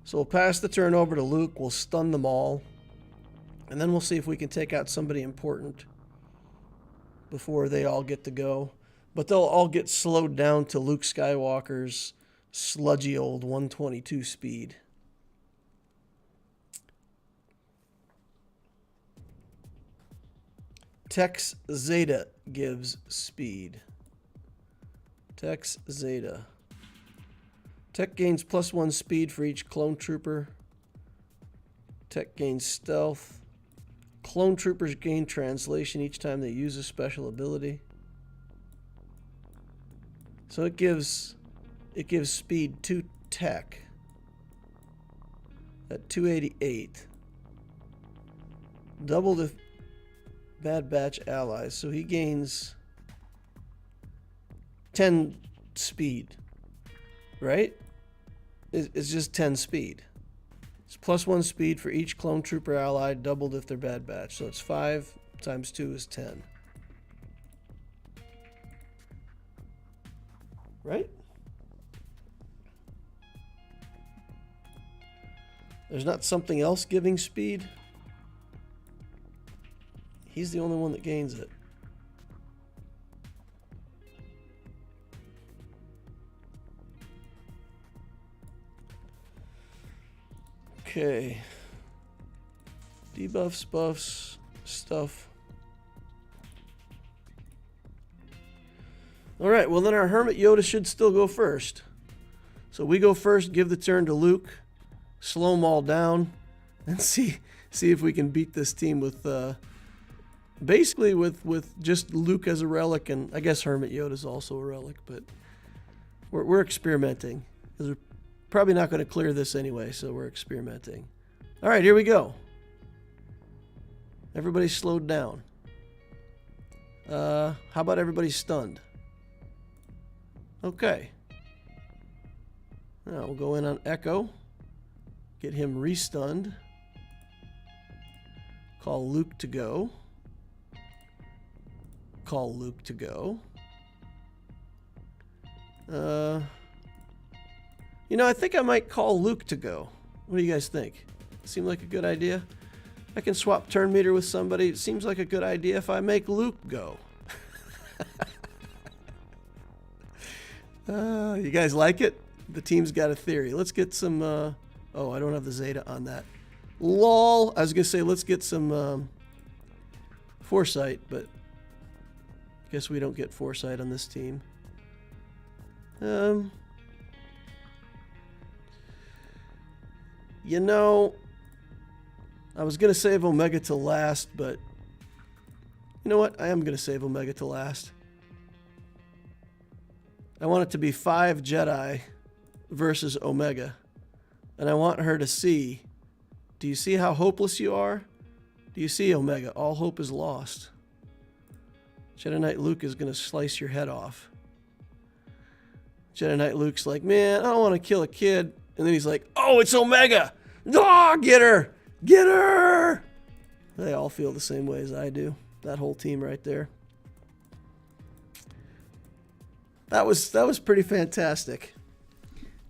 So we'll pass the turn over to Luke. We'll stun them all. And then we'll see if we can take out somebody important before they all get to go. But they'll all get slowed down to Luke Skywalker's sludgy old 122 speed. Tex Zeta gives speed. Tex Zeta. Tech gains +1 speed for each clone trooper. Tech gains stealth. Clone troopers gain translation each time they use a special ability. So it gives speed to Tech. at 288. Double the Bad Batch allies, so he gains 10 speed, right? It's just 10 speed. It's +1 speed for each clone trooper ally, doubled if they're Bad Batch. So it's 5 times 2 is 10. Right? There's not something else giving speed? He's the only one that gains it. Okay. Debuffs, buffs, stuff. Alright, well then our Hermit Yoda should still go first. So we go first, give the turn to Luke, slow them all down, and see if we can beat this team with basically with just Luke as a relic, and I guess Hermit Yoda is also a relic, but we're experimenting. Because we're probably not going to clear this anyway, so we're experimenting. Alright, here we go. Everybody's slowed down. How about everybody's stunned? Okay. Now we'll go in on Echo. Get him re-stunned. Call Luke to go. Call Luke to go. You know, I think I might call Luke to go. What do you guys think? Seem like a good idea? I can swap turn meter with somebody. It seems like a good idea if I make Luke go. You guys like it? The team's got a theory. Let's get some... oh, I don't have the Zeta on that. LOL. I was going to say, let's get some foresight, but I guess we don't get foresight on this team. You know, I was going to save Omega to last, but you know what? I am going to save Omega to last. I want it to be 5 Jedi versus Omega. And I want her to see, do you see how hopeless you are? Do you see, Omega? All hope is lost. Jedi Knight Luke is going to slice your head off. Jedi Knight Luke's like, man, I don't want to kill a kid. And then he's like, oh, it's Omega! Oh, get her! Get her! They all feel the same way as I do. That whole team right there. That was pretty fantastic.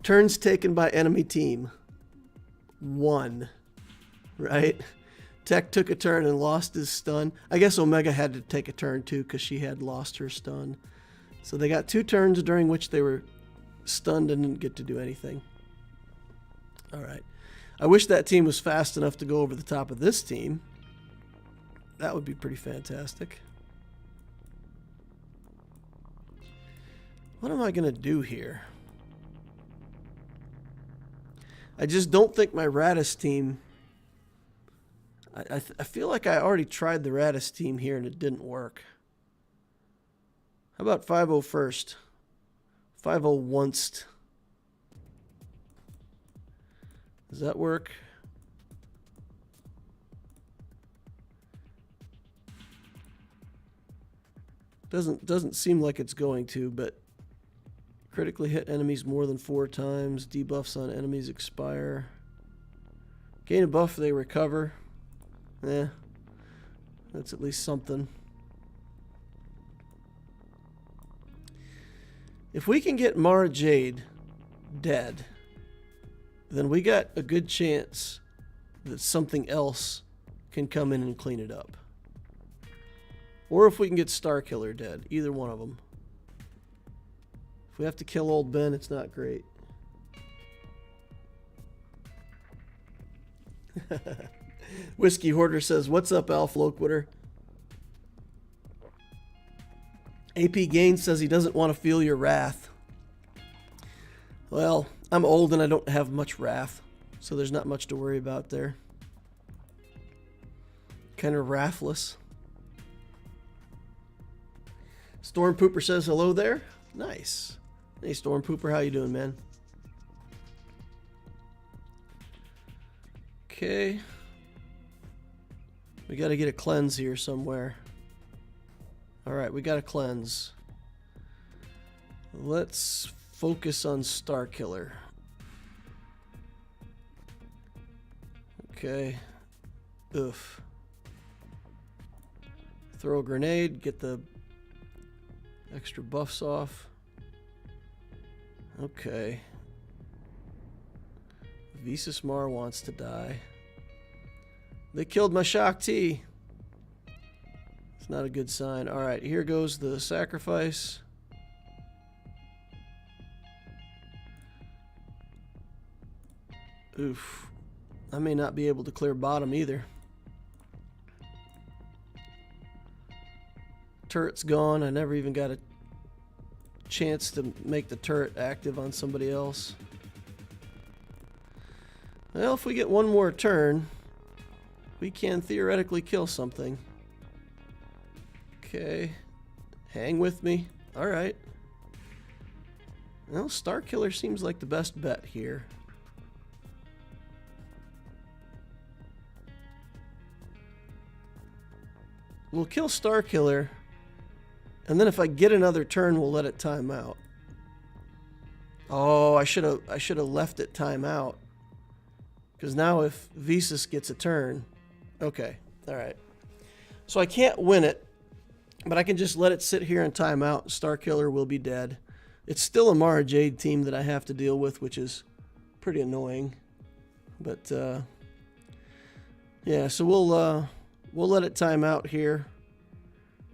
Turns taken by enemy team. 1. Right? Tech took a turn and lost his stun. I guess Omega had to take a turn too because she had lost her stun. So they got 2 turns during which they were stunned and didn't get to do anything. Alright. I wish that team was fast enough to go over the top of this team. That would be pretty fantastic. What am I going to do here? I just don't think my Radis team... I feel like I already tried the Radis team here and it didn't work. How about 5-0 first? 5-0 once. Does that work? Doesn't seem like it's going to, but critically hit enemies more than 4 times. Debuffs on enemies expire. Gain a buff, they recover. That's at least something. If we can get Mara Jade dead, then we got a good chance that something else can come in and clean it up. Or if we can get Starkiller dead, either one of them. If we have to kill old Ben, it's not great. Whiskey Hoarder says, what's up, Alf Loquitur? AP Gaines says he doesn't want to feel your wrath. Well, I'm old and I don't have much wrath, so there's not much to worry about there. Kind of wrathless. Storm Pooper says hello there. Nice. Hey, Storm Pooper, how you doing, man? Okay. We got to get a cleanse here somewhere. Alright, we got a cleanse. Let's focus on Starkiller. Okay. Oof. Throw a grenade, get the extra buffs off. Okay. Visas Mar wants to die. They killed my Shak Ti. It's not a good sign. Alright, here goes the sacrifice. Oof. I may not be able to clear bottom either. Turret's gone. I never even got a chance to make the turret active on somebody else. Well, if we get one more turn, we can theoretically kill something. Okay. Hang with me. Alright. Well, Starkiller seems like the best bet here. We'll kill Starkiller, and then if I get another turn, we'll let it time out. Oh, I should have left it time out. Because now if Visas gets a turn, okay, all right. So I can't win it, but I can just let it sit here and time out. Starkiller will be dead. It's still a Mara Jade team that I have to deal with, which is pretty annoying. But yeah, so we'll let it time out here,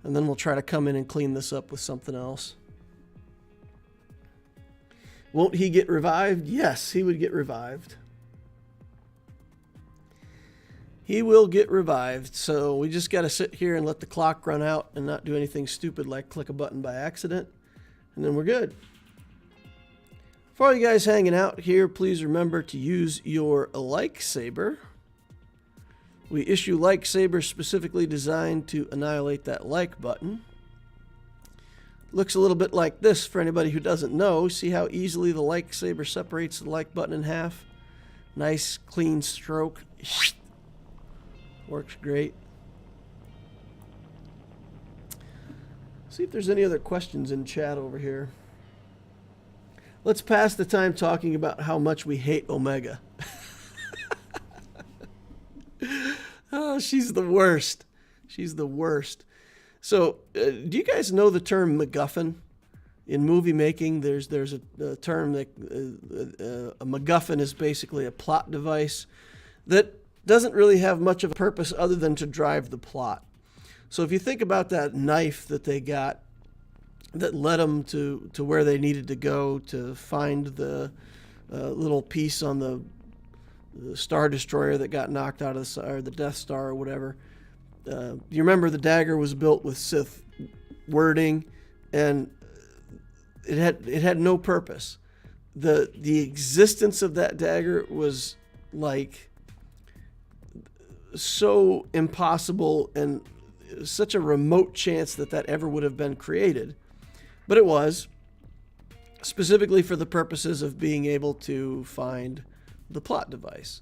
and then we'll try to come in and clean this up with something else. Won't he get revived? Yes, he would get revived. He will get revived, so we just got to sit here and let the clock run out and not do anything stupid like click a button by accident, and then we're good. For all you guys hanging out here, please remember to use your lightsaber. We issue lightsabers specifically designed to annihilate that like button. Looks a little bit like this for anybody who doesn't know. See how easily the lightsaber separates the like button in half? Nice, clean stroke. Works great. See if there's any other questions in chat over here. Let's pass the time talking about how much we hate Omega. Oh, she's the worst. She's the worst. So, do you guys know the term MacGuffin? In movie making, there's a term that a MacGuffin is basically a plot device that doesn't really have much of a purpose other than to drive the plot. So if you think about that knife that they got that led them to where they needed to go to find the little piece on the Star Destroyer that got knocked out of the Death Star or whatever. You remember the dagger was built with Sith wording, and it had no purpose. The existence of that dagger was like so impossible and such a remote chance that ever would have been created. But it was, specifically for the purposes of being able to find the plot device.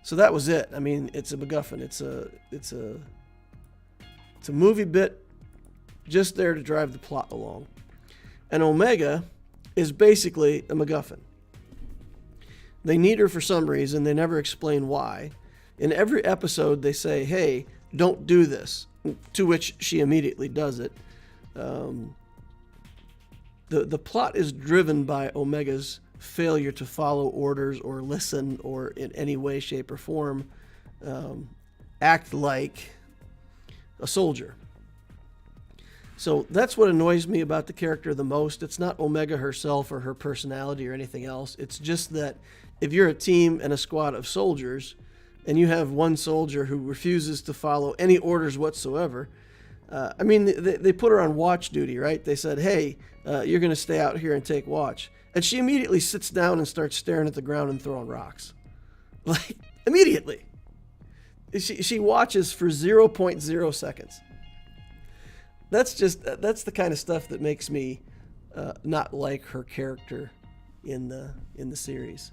So that was it. I mean, it's a MacGuffin. It's a movie bit just there to drive the plot along. And Omega is basically a MacGuffin. They need her for some reason. They never explain why. In every episode, they say, hey, don't do this, to which she immediately does it. The plot is driven by Omega's failure to follow orders or listen or in any way, shape, or form act like a soldier. So that's what annoys me about the character the most. It's not Omega herself or her personality or anything else. It's just that if you're a team and a squad of soldiers and you have one soldier who refuses to follow any orders whatsoever, I mean, they put her on watch duty, right? They said, hey, you're going to stay out here and take watch. And she immediately sits down and starts staring at the ground and throwing rocks. Like, immediately. She watches for 0.0 seconds. That's the kind of stuff that makes me not like her character in the series.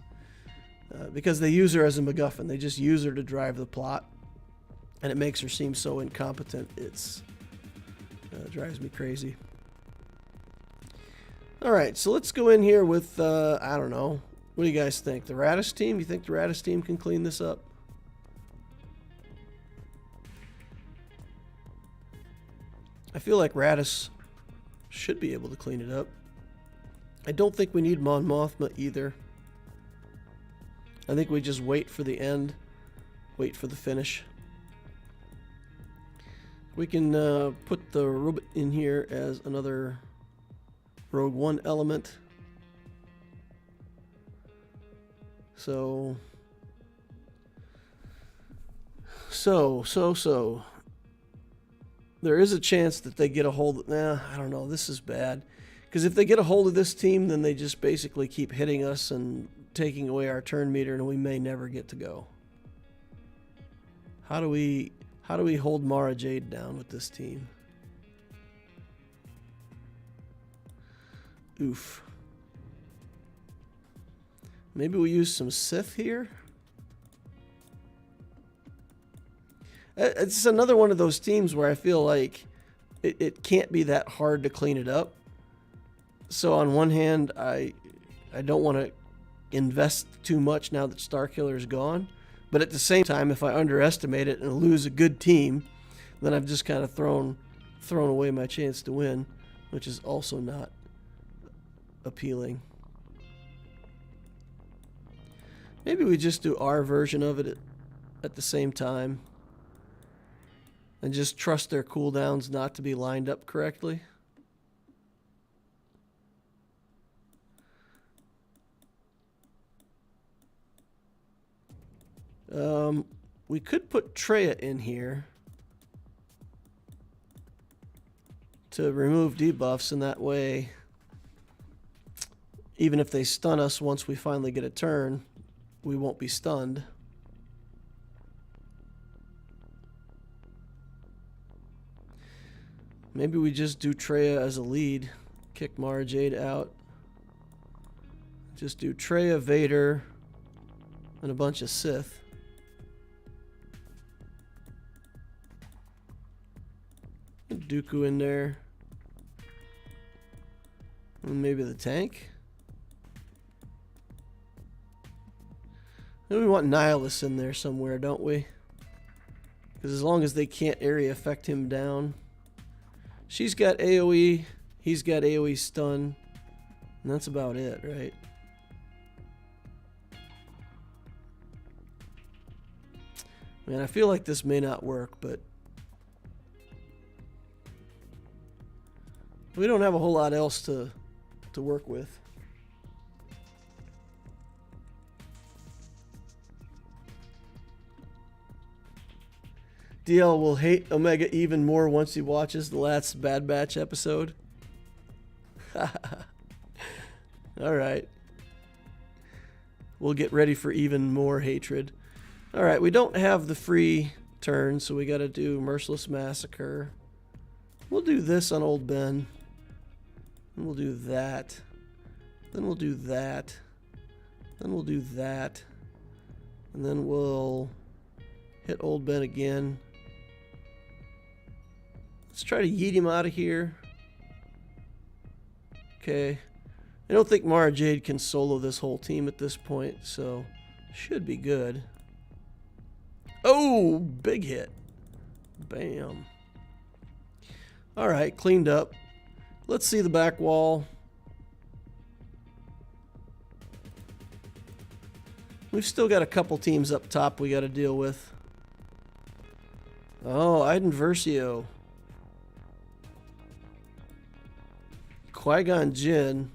because they use her as a MacGuffin. They just use her to drive the plot, and it makes her seem so incompetent. It's drives me crazy. All right, so let's go in here with, I don't know. What do you guys think? The Radis team? You think the Radis team can clean this up? I feel like Radis should be able to clean it up. I don't think we need Mon Mothma either. I think we just wait for the end. Wait for the finish. We can put the robot in here as another Rogue One element. So. There is a chance that they get a hold of... Nah, I don't know. This is bad. Because if they get a hold of this team, then they just basically keep hitting us and taking away our turn meter, and we may never get to go. How do we hold Mara Jade down with this team? Oof. Maybe we use some Sith here? It's another one of those teams where I feel like it can't be that hard to clean it up. So on one hand, I don't want to invest too much now that Starkiller is gone. But at the same time, if I underestimate it and lose a good team, then I've just kind of thrown away my chance to win, which is also not appealing. Maybe we just do our version of it at the same time. And just trust their cooldowns not to be lined up correctly. We could put Traya in here to remove debuffs, and that way, even if they stun us once we finally get a turn, we won't be stunned. Maybe we just do Traya as a lead, kick Mara Jade out. Just do Traya, Vader, and a bunch of Sith. Dooku in there. And maybe the tank. And we want Nihilus in there somewhere, don't we? Because as long as they can't area effect him down. She's got AoE, he's got AoE stun, and that's about it, right? Man, I feel like this may not work, but we don't have a whole lot else to work with. DL will hate Omega even more once he watches the last Bad Batch episode. Alright. We'll get ready for even more hatred. Alright, we don't have the free turn, so we gotta do Merciless Massacre. We'll do this on Old Ben. And we'll do that. Then we'll do that. Then we'll do that. And then we'll hit Old Ben again. Let's try to yeet him out of here. Okay. I don't think Mara Jade can solo this whole team at this point, so should be good. Oh, big hit. Bam. Alright, cleaned up. Let's see the back wall. We've still got a couple teams up top we got to deal with. Oh, Iden Versio. Qui-Gon Jinn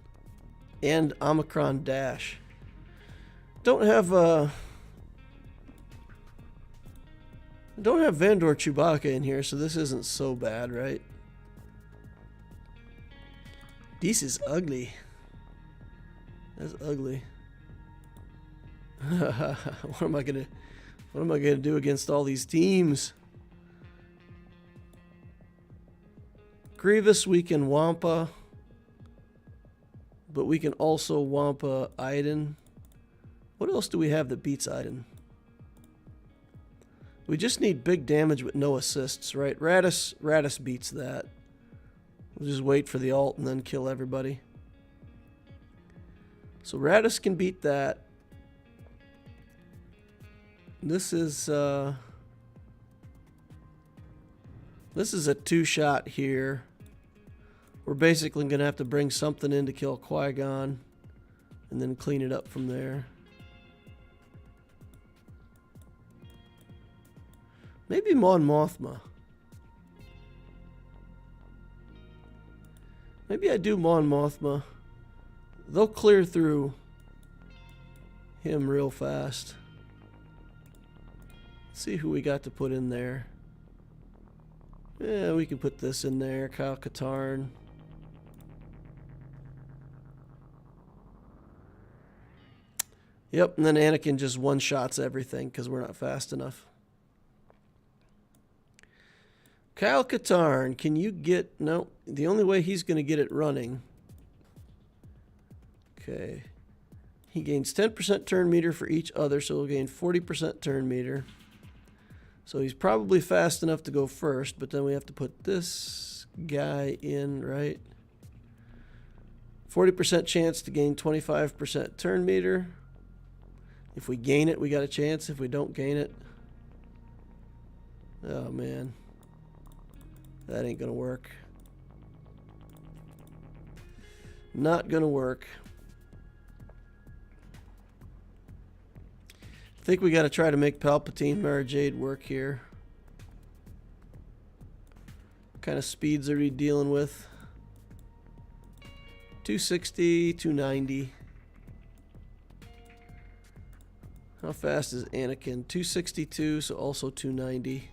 and Omicron Dash. Don't have Vandor Chewbacca in here, so this isn't so bad, right? This is ugly. That's ugly. What am I gonna do against all these teams? Grievous we can Wampa, but we can also Wampa Iden. What else do we have that beats Iden? We just need big damage with no assists, right? Radis beats that. We'll just wait for the ult and then kill everybody. So Radis can beat that. This is a 2-shot here. We're basically going to have to bring something in to kill Qui-Gon and then clean it up from there. Maybe Mon Mothma. Maybe I do Mon Mothma. They'll clear through him real fast. Let's see who we got to put in there. Yeah, we can put this in there. Kyle Katarn. Yep, and then Anakin just one-shots everything because we're not fast enough. Kyle Katarn, can you get... No, the only way he's going to get it running... Okay. He gains 10% turn meter for each other, so he'll gain 40% turn meter. So he's probably fast enough to go first, but then we have to put this guy in, right? 40% chance to gain 25% turn meter. If we gain it, we got a chance. If we don't gain it... Oh, man. That ain't gonna work. Not gonna work. I think we gotta try to make Palpatine Mara Jade work here. What kind of speeds are we dealing with? 260, 290. How fast is Anakin? 262, so also 290.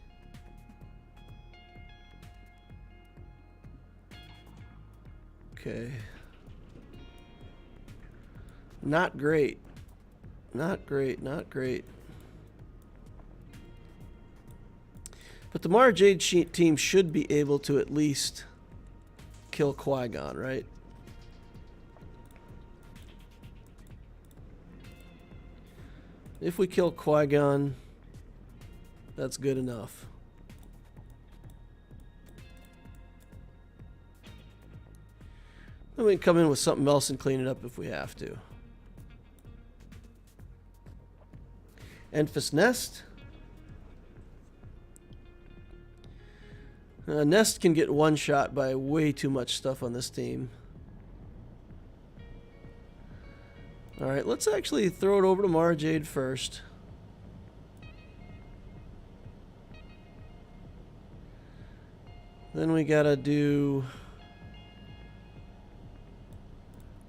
Okay. Not great. Not great, not great. But the Mara Jade team should be able to at least kill Qui-Gon, right? If we kill Qui-Gon, that's good enough. Then we can come in with something else and clean it up if we have to. Enfys Nest. Nest can get one shot by way too much stuff on this team. Alright, let's actually throw it over to Mara Jade first. Then we gotta do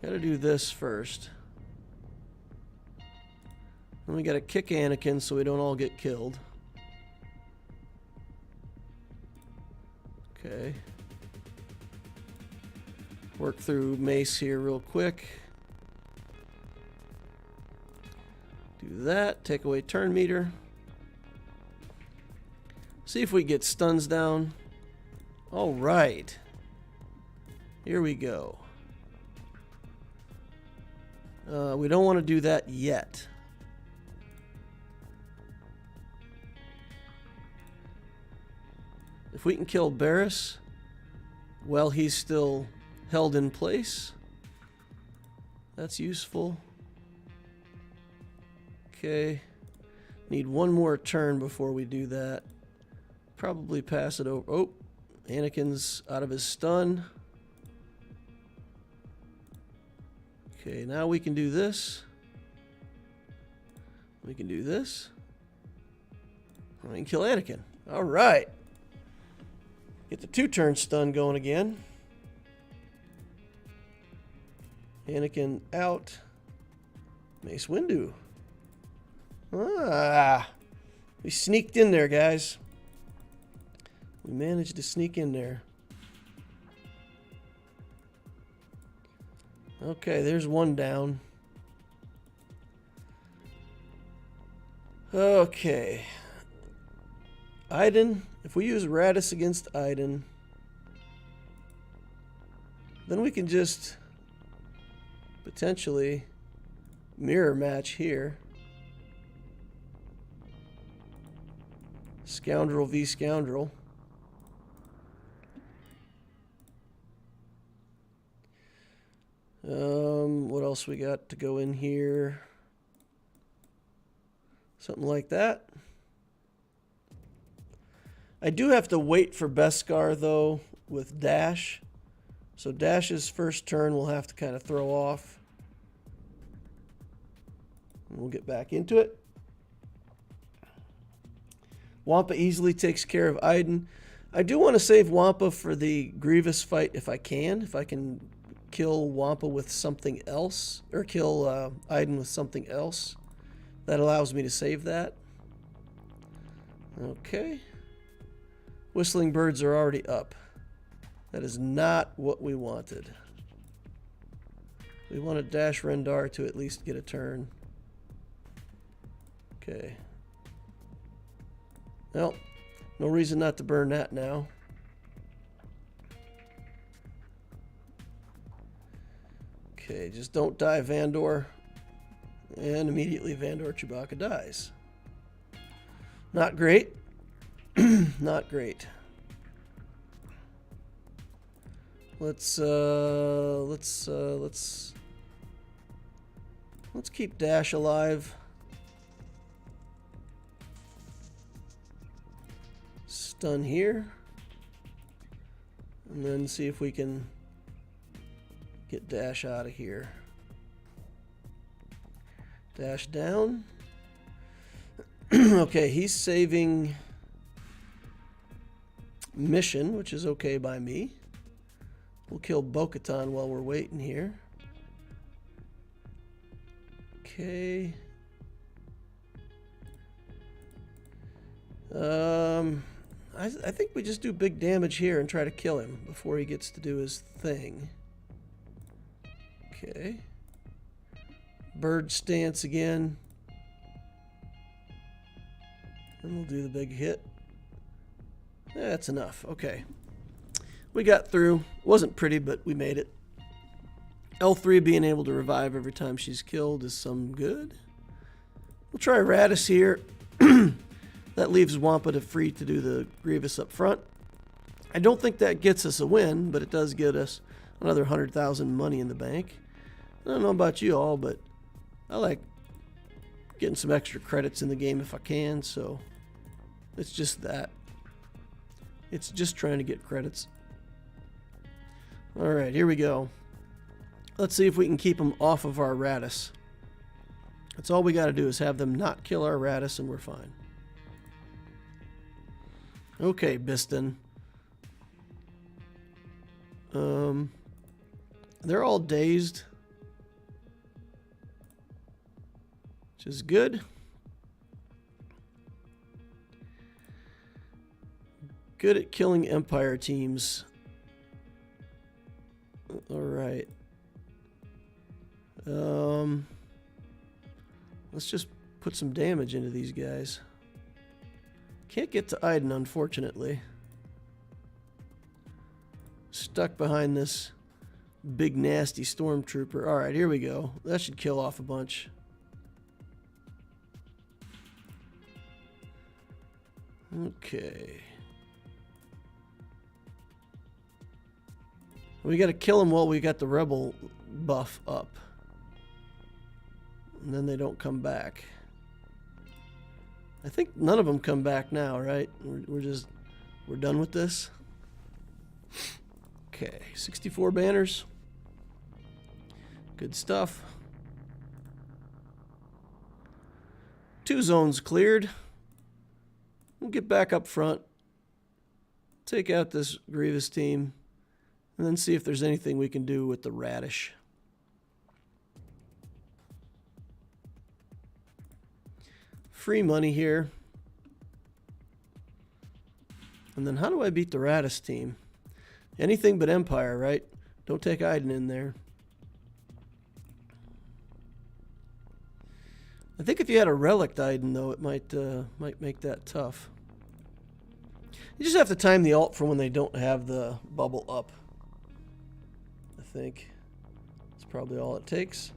this first. Then we gotta kick Anakin so we don't all get killed. Okay. Work through Mace here real quick. Do that. Take away turn meter. See if we get stuns down. All right. Here we go. We don't want to do that yet. If we can kill Barriss while he's still held in place, that's useful. Okay. Need one more turn before we do that. Probably pass it over. Oh, Anakin's out of his stun. Okay, now we can do this. We can do this. We can kill Anakin. All right. Get the 2-turn stun going again. Anakin out. Mace Windu. Ah, we sneaked in there, guys. We managed to sneak in there. Okay, there's one down. Okay. Iden, if we use Radis against Iden, then we can just potentially mirror match here. Scoundrel v. Scoundrel. What else we got to go in here? Something like that. I do have to wait for Beskar, though, with Dash. So Dash's first turn we'll have to kind of throw off. And we'll get back into it. Wampa easily takes care of Iden. I do want to save Wampa for the Grievous fight if I can. If I can kill Wampa with something else, or kill Iden with something else. That allows me to save that. Okay. Whistling birds are already up. That is not what we wanted. We wanted Dash Rendar to at least get a turn. Okay. Well, no reason not to burn that now. Okay, just don't die, Vandor. And immediately Vandor Chewbacca dies. Not great. Not great. Let's keep Dash alive. Stun here. And then see if we can get Dash out of here. Dash down. Okay, he's saving Mission, which is okay by me. We'll kill Bo-Katan while we're waiting here. Okay. I think we just do big damage here and try to kill him before he gets to do his thing. Okay. Bird stance again. And we'll do the big hit. That's enough. Okay. We got through. Wasn't pretty, but we made it. L3 being able to revive every time she's killed is some good. We'll try Radis here. That leaves Wampa to free to do the Grievous up front. I don't think that gets us a win, but it does get us another 100,000 money in the bank. I don't know about you all, but I like getting some extra credits in the game if I can, so it's just that. It's just trying to get credits. Alright, here we go. Let's see if we can keep them off of our Radis. That's all we got to do is have them not kill our Radis and we're fine. Okay, Biston. They're all dazed, which is good. Good at killing Empire teams. All right. Let's just put some damage into these guys. Can't get to Iden, unfortunately. Stuck behind this big nasty stormtrooper. All right, here we go. That should kill off a bunch. Okay. We got to kill them while we got the rebel buff up. And then they don't come back. I think none of them come back now, right? We're done with this. Okay, 64 banners. Good stuff. 2 zones cleared. We'll get back up front. Take out this Grievous team. And then see if there's anything we can do with the Radish. Free money here. And then how do I beat the Radish team? Anything but Empire, right? Don't take Iden in there. I think if you had a relic Iden, though, it might make that tough. You just have to time the alt for when they don't have the bubble up. I think that's probably all it takes.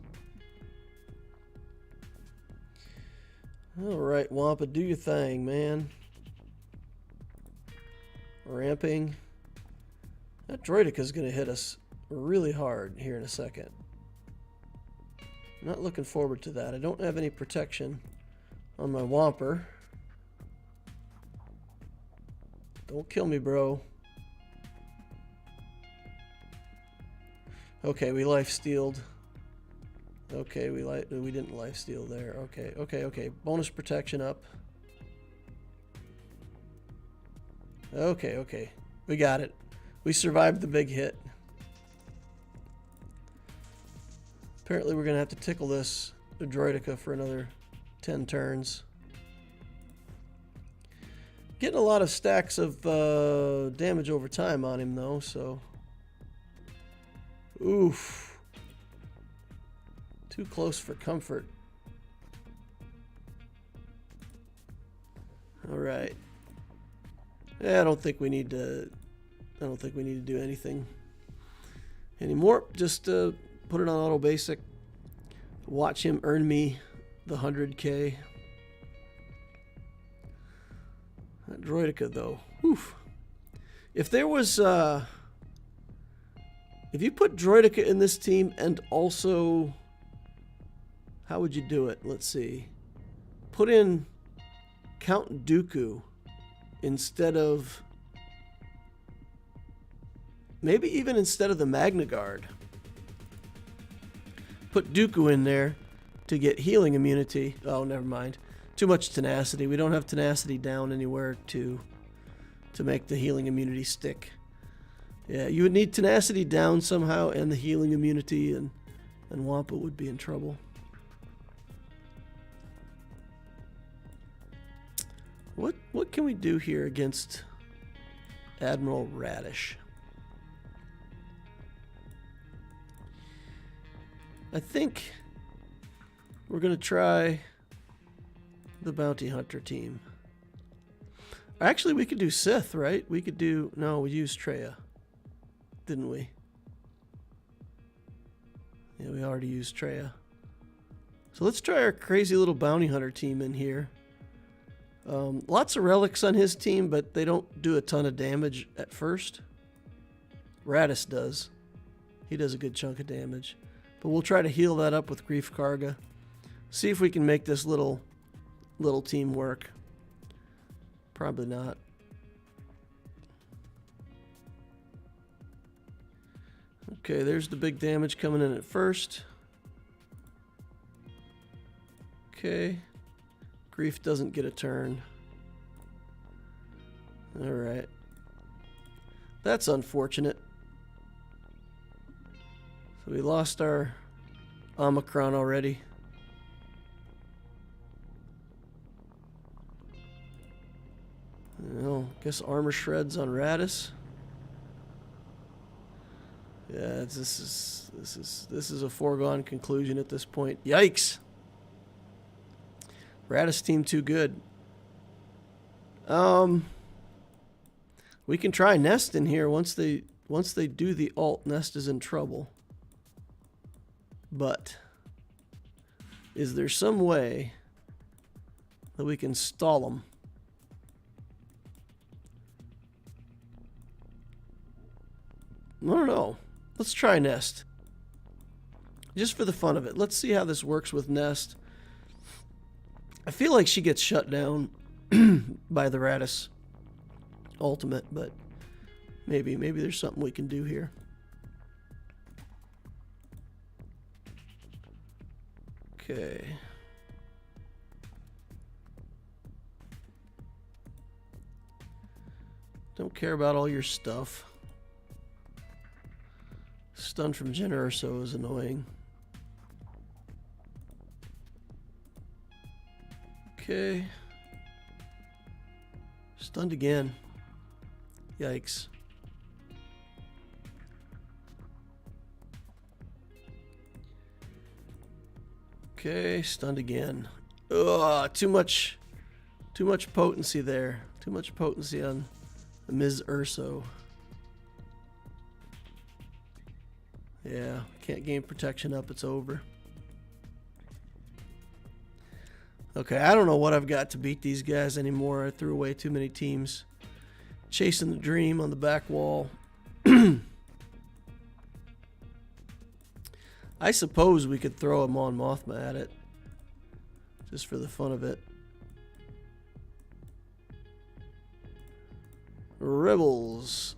All right, Wampa, do your thing, man. Ramping. That Droidica's going to hit us really hard here in a second. Not looking forward to that. I don't have any protection on my Whomper. Don't kill me, bro. Okay, we life-stealed. Okay, we didn't life-steal there. Okay. Bonus protection up. Okay. We got it. We survived the big hit. Apparently we're going to have to tickle this Droidica for another 10 turns. Getting a lot of stacks of damage over time on him, though, so... Oof. Too close for comfort. Alright. Yeah, I don't think we need to do anything anymore. Just put it on auto basic. Watch him earn me the 100k. That Droidica, though. Oof. If there was if you put Droidica in this team and also, how would you do it? Let's see. Put in Count Dooku instead of, maybe even instead of the Magna Guard. Put Dooku in there to get healing immunity. Oh, never mind. Too much tenacity. We don't have tenacity down anywhere to make the healing immunity stick. Yeah, you would need tenacity down somehow and the healing immunity, and Wampa would be in trouble. What can we do here against Admiral Radish? I think we're going to try the Bounty Hunter team. Actually, we could do Sith, right? We could do... No, we used Traya. Didn't we? Yeah, we already used Traya. So let's try our crazy little Bounty Hunter team in here. Lots of relics on his team, but they don't do a ton of damage at first. Radis does. He does a good chunk of damage. But we'll try to heal that up with Grief Karga. See if we can make this little team work. Probably not. Okay, there's the big damage coming in at first. Okay. Grief doesn't get a turn. Alright. That's unfortunate. So we lost our Omicron already. Well, guess armor shreds on Radis. Yeah, this is a foregone conclusion at this point. Yikes! Radis team too good. We can try Nest in here once they do the ult. Nest is in trouble. But is there some way that we can stall them? I don't know. Let's try Nest. Just for the fun of it. Let's see how this works with Nest. I feel like she gets shut down by the Radis ultimate, but maybe there's something we can do here. Okay. Don't care about all your stuff. Stun from Jyn Erso is annoying. Okay. Stunned again. Yikes. Okay, stunned again. Ugh, too much potency there. Too much potency on Ms. Erso. Yeah, can't gain protection up, it's over. Okay, I don't know what I've got to beat these guys anymore. I threw away too many teams. chasing the dream on the back wall. I suppose we could throw a Mon Mothma at it, just for the fun of it. Rebels.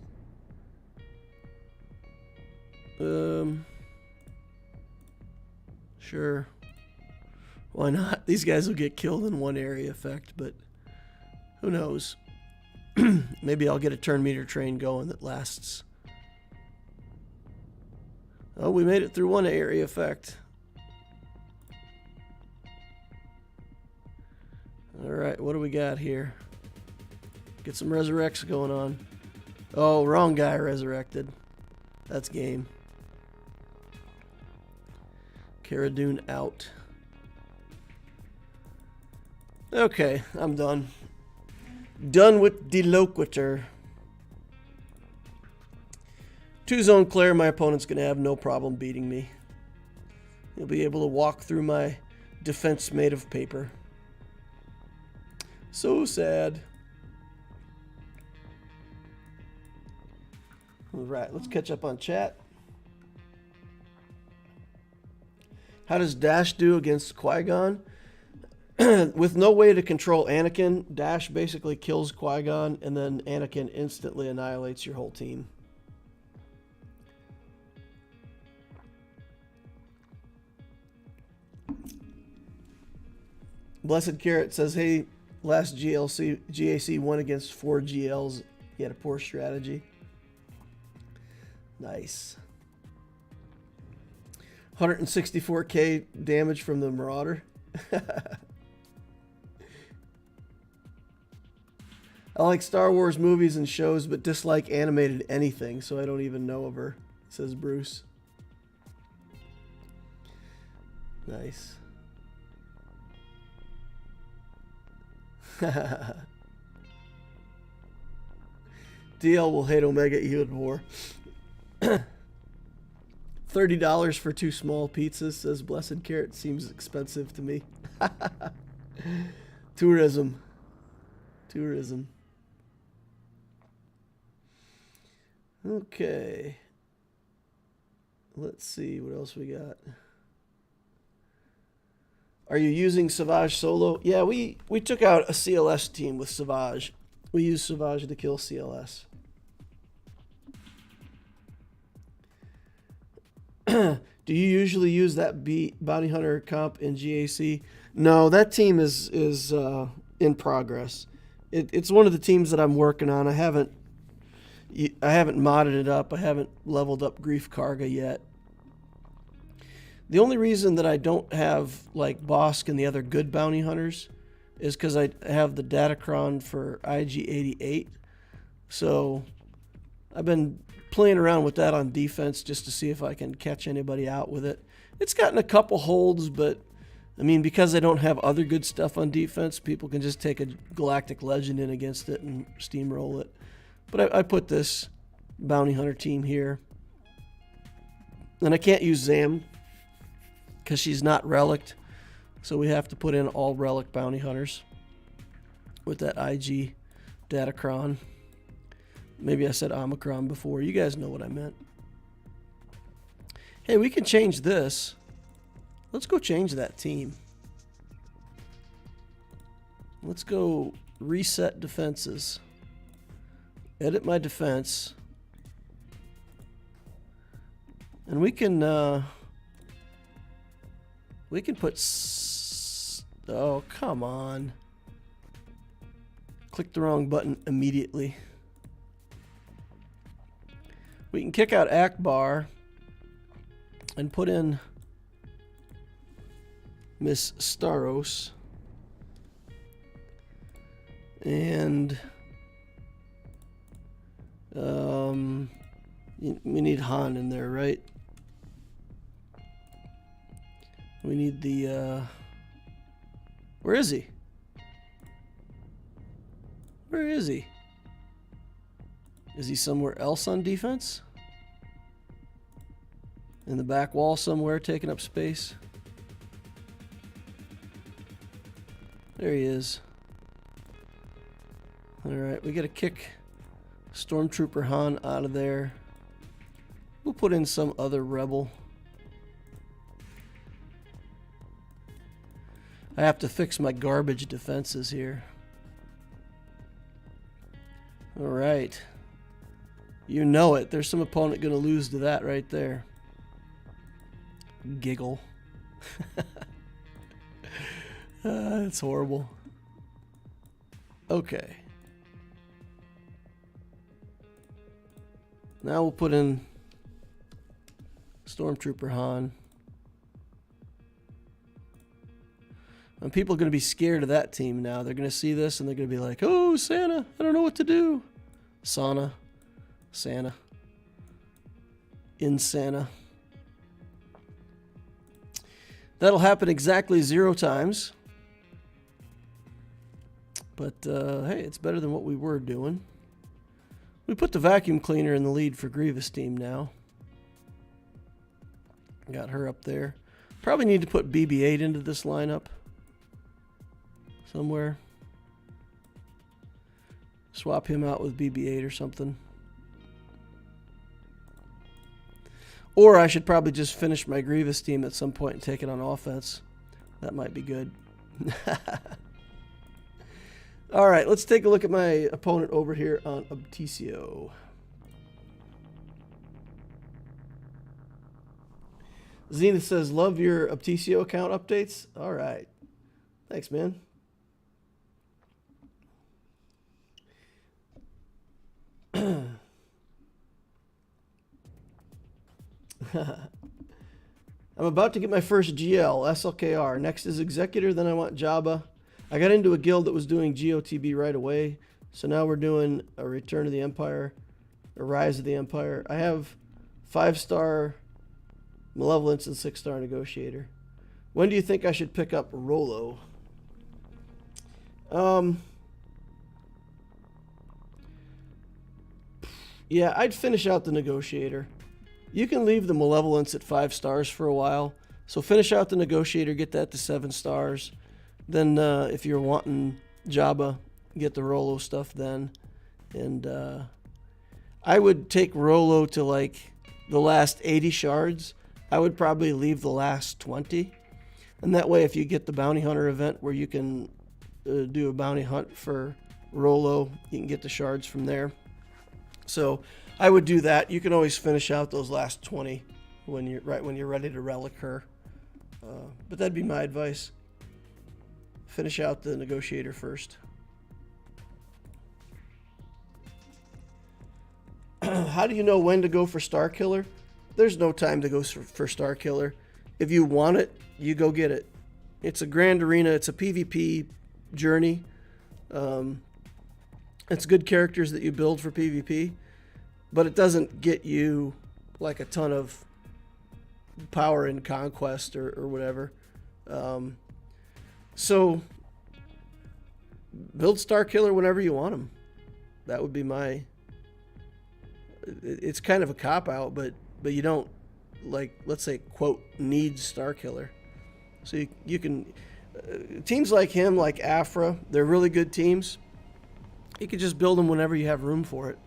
Sure. Why not? These guys will get killed in one area effect, but who knows? Maybe I'll get a turn meter train going that lasts. Oh, we made it through one area effect. Alright, what do we got here? Get some resurrects going on. Oh, wrong guy resurrected. That's game. Cara Dune out. Okay, I'm done. Done with the Loquitur. 2-zone clear, my opponent's going to have no problem beating me. He'll be able to walk through my defense made of paper. So sad. Alright, let's catch up on chat. How does Dash do against Qui-Gon? With no way to control Anakin, Dash basically kills Qui-Gon, and then Anakin instantly annihilates your whole team. Blessed Carrot says, hey, last GAC won against 4 GLs. He had a poor strategy. Nice. 164k damage from the Marauder. I like Star Wars movies and shows, but dislike animated anything, so I don't even know of her, says Bruce. Nice. DL will hate Omega even more. $30 for 2 small pizzas, says Blessed Carrot. Seems expensive to me. Tourism. Tourism. Okay. Let's see what else we got. Are you using Savage solo? Yeah, we took out a CLS team with Savage. We used Savage to kill CLS. Do you usually use that Bounty Hunter comp in GAC? No, that team is in progress. It's one of the teams that I'm working on. I haven't modded it up. I haven't leveled up Grief Karga yet. The only reason that I don't have like Bosk and the other good bounty hunters is because I have the Datacron for IG-88. So I've been playing around with that on defense just to see if I can catch anybody out with it. It's gotten a couple holds, but I mean, because I don't have other good stuff on defense, people can just take a Galactic Legend in against it and steamroll it. But I put this bounty hunter team here. And I can't use Zam because she's not relicked. So we have to put in all relic bounty hunters with that IG Datacron. Maybe I said Omicron before. You guys know what I meant. Hey, we can change this. Let's go change that team. Let's go reset defenses. Edit my defense. And we can put... Oh, come on. Click the wrong button immediately. We can kick out Akbar and put in Miss Staros. And we need Han in there, right? We need the where is he? Where is he? Is he somewhere else on defense? In the back wall somewhere, taking up space? There he is. Alright, we gotta kick Stormtrooper Han out of there. We'll put in some other rebel. I have to fix my garbage defenses here. Alright. You know it. There's some opponent going to lose to that right there. Giggle. That's horrible. Okay. Now we'll put in Stormtrooper Han. And people are going to be scared of that team now. They're going to see this and they're going to be like, oh, Santa, I don't know what to do. Santa. In Santa. That'll happen exactly 0 times. But, hey, it's better than what we were doing. We put the vacuum cleaner in the lead for Grievous team now. Got her up there. Probably need to put BB-8 into this lineup. Somewhere. Swap him out with BB-8 or something. Or I should probably just finish my Grievous team at some point and take it on offense. That might be good. Alright, let's take a look at my opponent over here on Obticeo. Zenith says, love your Obticeo account updates. Alright. Thanks, man. I'm about to get my first GL, SLKR. Next is Executor, then I want Jabba. I got into a guild that was doing GOTB right away, so now we're doing a Return of the Empire, a Rise of the Empire. I have 5-star Malevolence and 6-star Negotiator. When do you think I should pick up Rolo? Yeah, I'd finish out the Negotiator. You can leave the Malevolence at 5 stars for a while. So finish out the Negotiator, get that to 7 stars. Then if you're wanting Jabba, get the Rolo stuff then. And I would take Rolo to like the last 80 shards. I would probably leave the last 20. And that way if you get the Bounty Hunter event where you can do a bounty hunt for Rolo, you can get the shards from there. So I would do that. You can always finish out those last 20 when you're ready to relic her. But that'd be my advice. Finish out the Negotiator first. How do you know when to go for Starkiller? There's no time to go for Starkiller. If you want it, you go get it. It's a grand arena. It's a PvP journey. It's good characters that you build for PvP. But it doesn't get you like a ton of power in Conquest or whatever. So build Starkiller whenever you want him. That would be my... It's kind of a cop-out, but you don't, like, let's say, quote, need Starkiller. So you can... teams like him, like Afra, they're really good teams. You can just build them whenever you have room for it.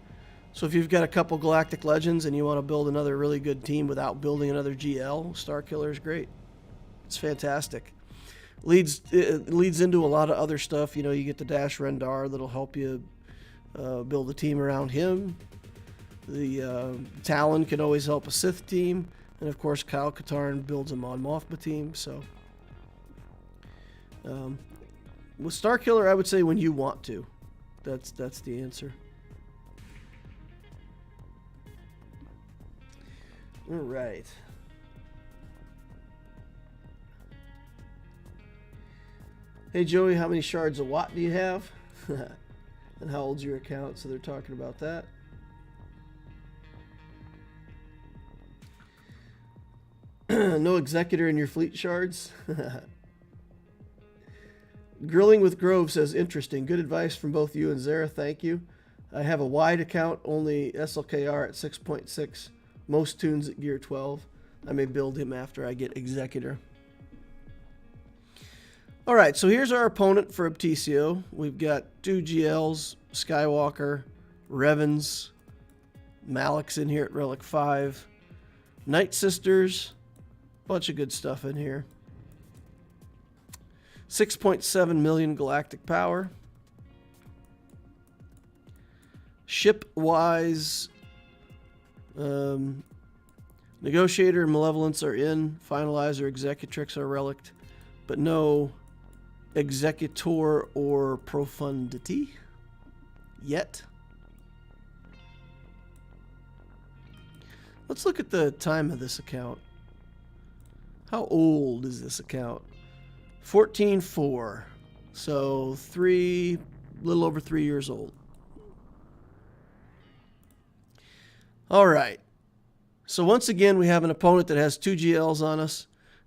So if you've got a couple Galactic Legends and you want to build another really good team without building another GL, Starkiller is great. It's fantastic. It leads into a lot of other stuff. You know, you get the Dash Rendar that'll help you build a team around him. The Talon can always help a Sith team. And of course, Kyle Katarn builds a Mon Mothma team. So with Starkiller, I would say when you want to. That's the answer. All right. Hey Joey, how many shards of Watt do you have? And how old's your account? So they're talking about that. No Executor in your fleet shards? Grilling with Grove says, interesting. Good advice from both you and Zara. Thank you. I have a wide account, only SLKR at 6.6. Most tunes at gear 12. I may build him after I get Executor. All right, so here's our opponent for Obticeo. We've got 2 GLs, Skywalker, Revan's, Malix in here at Relic 5. Night Sisters. Bunch of good stuff in here. 6.7 million galactic power. Ship-wise, Negotiator and Malevolence are in. Finalizer, Executrix are relict. But no Executor or Profundity yet. Let's look at the time of this account. How old is this account? 14.4. So little over 3 years old. All right. So once again, we have an opponent that has 2 GLs on us.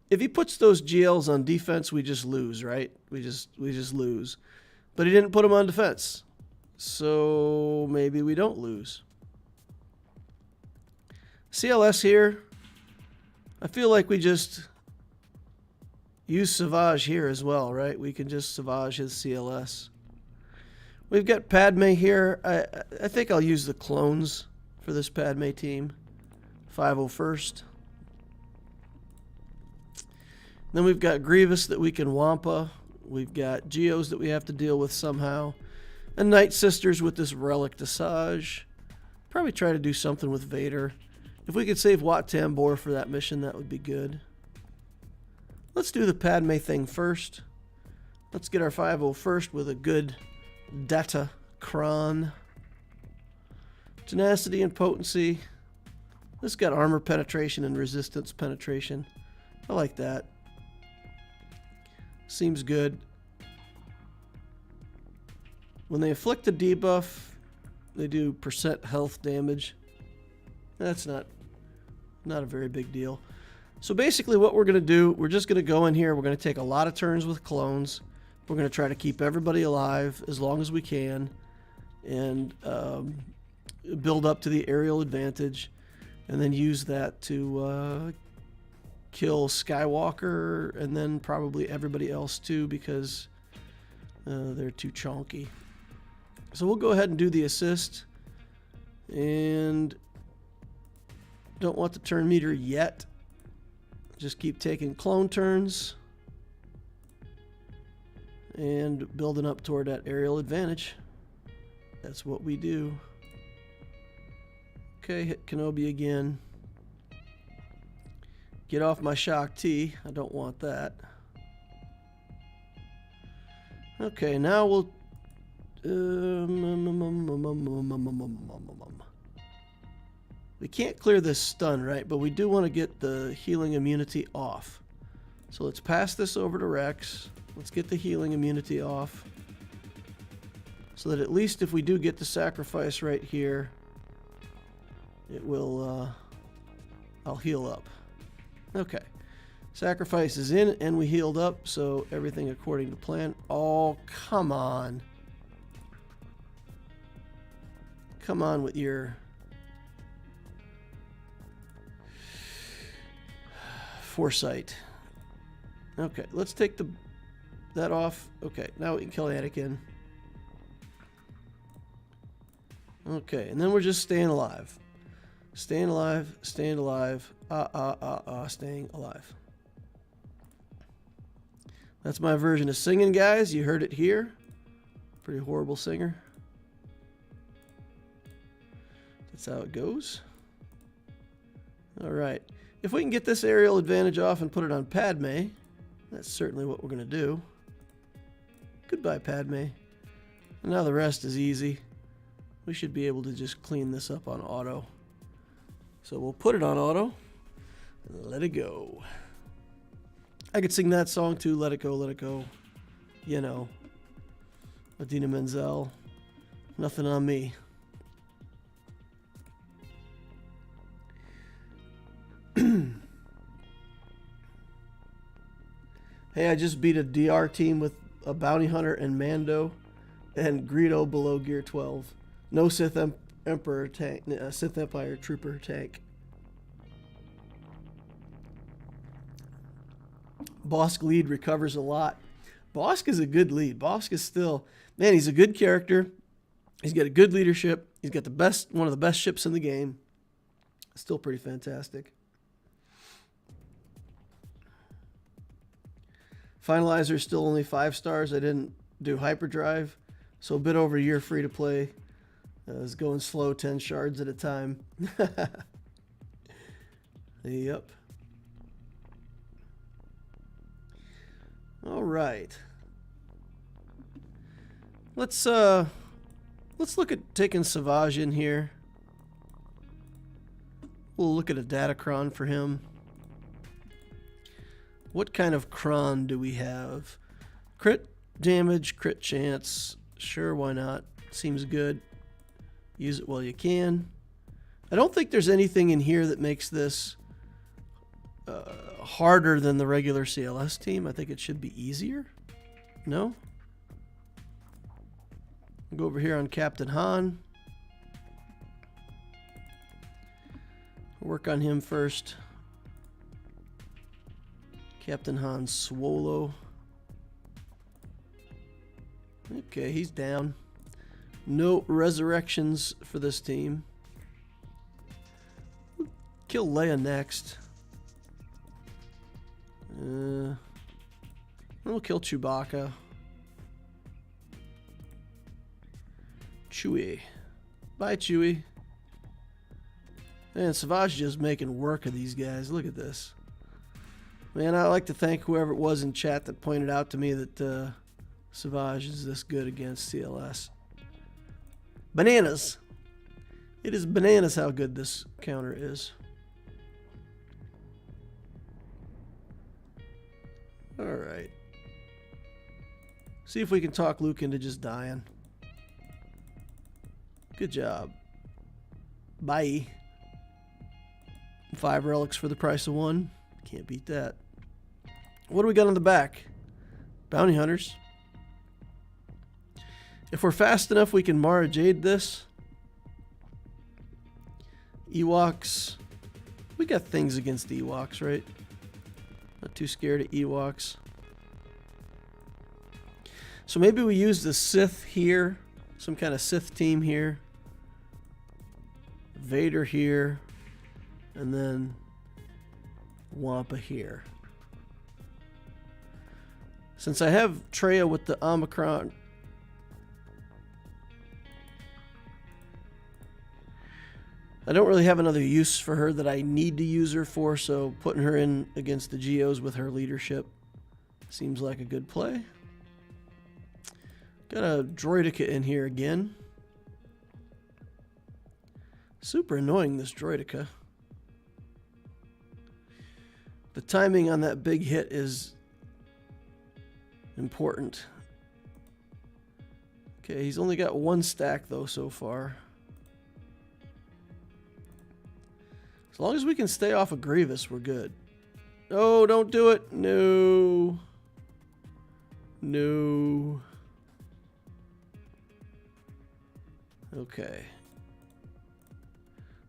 If he puts those GLs on defense, we just lose, right? We just lose. But he didn't put them on defense. So maybe we don't lose. CLS here. I feel like we just use Savage here as well, right? We can just Savage his CLS. We've got Padme here. I think I'll use the clones for this Padme team. 501st. Then we've got Grievous that we can Wampa. We've got Geos that we have to deal with somehow. And Night Sisters with this Relic Desage. Probably try to do something with Vader. If we could save Wat Tambor for that mission, that would be good. Let's do the Padme thing first. Let's get our 501st with a good Datacron. Tenacity and Potency. This got armor penetration and resistance penetration. I like that. Seems good. When they inflict a debuff, they do % health damage. That's not a very big deal. So basically what we're going to do, we're just going to go in here. We're going to take a lot of turns with clones. We're going to try to keep everybody alive as long as we can. And build up to the aerial advantage. And then use that to kill Skywalker and then probably everybody else too because they're too chonky. So we'll go ahead and do the assist. And don't want the turn meter yet. Just keep taking clone turns. And building up toward that aerial advantage. That's what we do. Okay, hit Kenobi again. Get off my Shock T. I don't want that. Okay, now we'll... we can't clear this stun, right? But we do want to get the healing immunity off. So let's pass this over to Rex. Let's get the healing immunity off. So that at least if we do get the sacrifice right here, it will, I'll heal up. Okay. Sacrifice is in and we healed up, so everything according to plan. Oh, come on. Come on with your foresight. Okay, let's take that off. Okay, now we can kill Anakin. Okay, and then we're just staying alive. Staying alive, staying alive, staying alive. That's my version of singing, guys. You heard it here. Pretty horrible singer. That's how it goes. All right. If we can get this aerial advantage off and put it on Padme, that's certainly what we're going to do. Goodbye, Padme. And now the rest is easy. We should be able to just clean this up on auto. So we'll put it on auto and let it go. I could sing that song too, Let It Go, Let It Go. You know, Adina Menzel. Nothing on me. Hey, I just beat a DR team with a Bounty Hunter and Mando and Greedo below Gear 12. No Sith Emperor tank, Sith Empire Trooper tank. Bosk lead recovers a lot. Bosk is a good lead. Bosk is still, man, he's a good character. He's got a good leadership. He's got one of the best ships in the game. Still pretty fantastic. Finalizer still only 5 stars. I didn't do hyperdrive, so a bit over a year free to play. I was going slow, 10 shards at a time. Yep. All right. Let's look at taking Savage in here. We'll look at a Datacron for him. What kind of cron do we have? Crit damage, crit chance. Sure, why not? Seems good. Use it while you can. I don't think there's anything in here that makes this harder than the regular CLS team. I think it should be easier. No? Go over here on Captain Han. Work on him first. Captain Han Swgoh. Okay, he's down. No resurrections for this team. Kill Leia next. We'll kill Chewbacca. Chewie. Bye, Chewie. Man, Savage just making work of these guys. Look at this. Man, I'd like to thank whoever it was in chat that pointed out to me that Savage is this good against CLS. Bananas. It is bananas how good this counter is. Alright. See if we can talk Luke into just dying. Good job. Bye. 5 relics for the price of 1. Can't beat that. What do we got on the back? Bounty hunters. If we're fast enough, we can Mara Jade this. Ewoks. We got things against Ewoks, right? Not too scared of Ewoks. So maybe we use the Sith here. Some kind of Sith team here. Vader here. And then Wampa here. Since I have Traya with the Omicron, I don't really have another use for her that I need to use her for, so putting her in against the Geos with her leadership seems like a good play. Got a Droideka in here again. Super annoying, this Droideka. The timing on that big hit is important. Okay, he's only got 1 stack though so far. As long as we can stay off of Grievous, we're good. Oh, don't do it. No. No. Okay.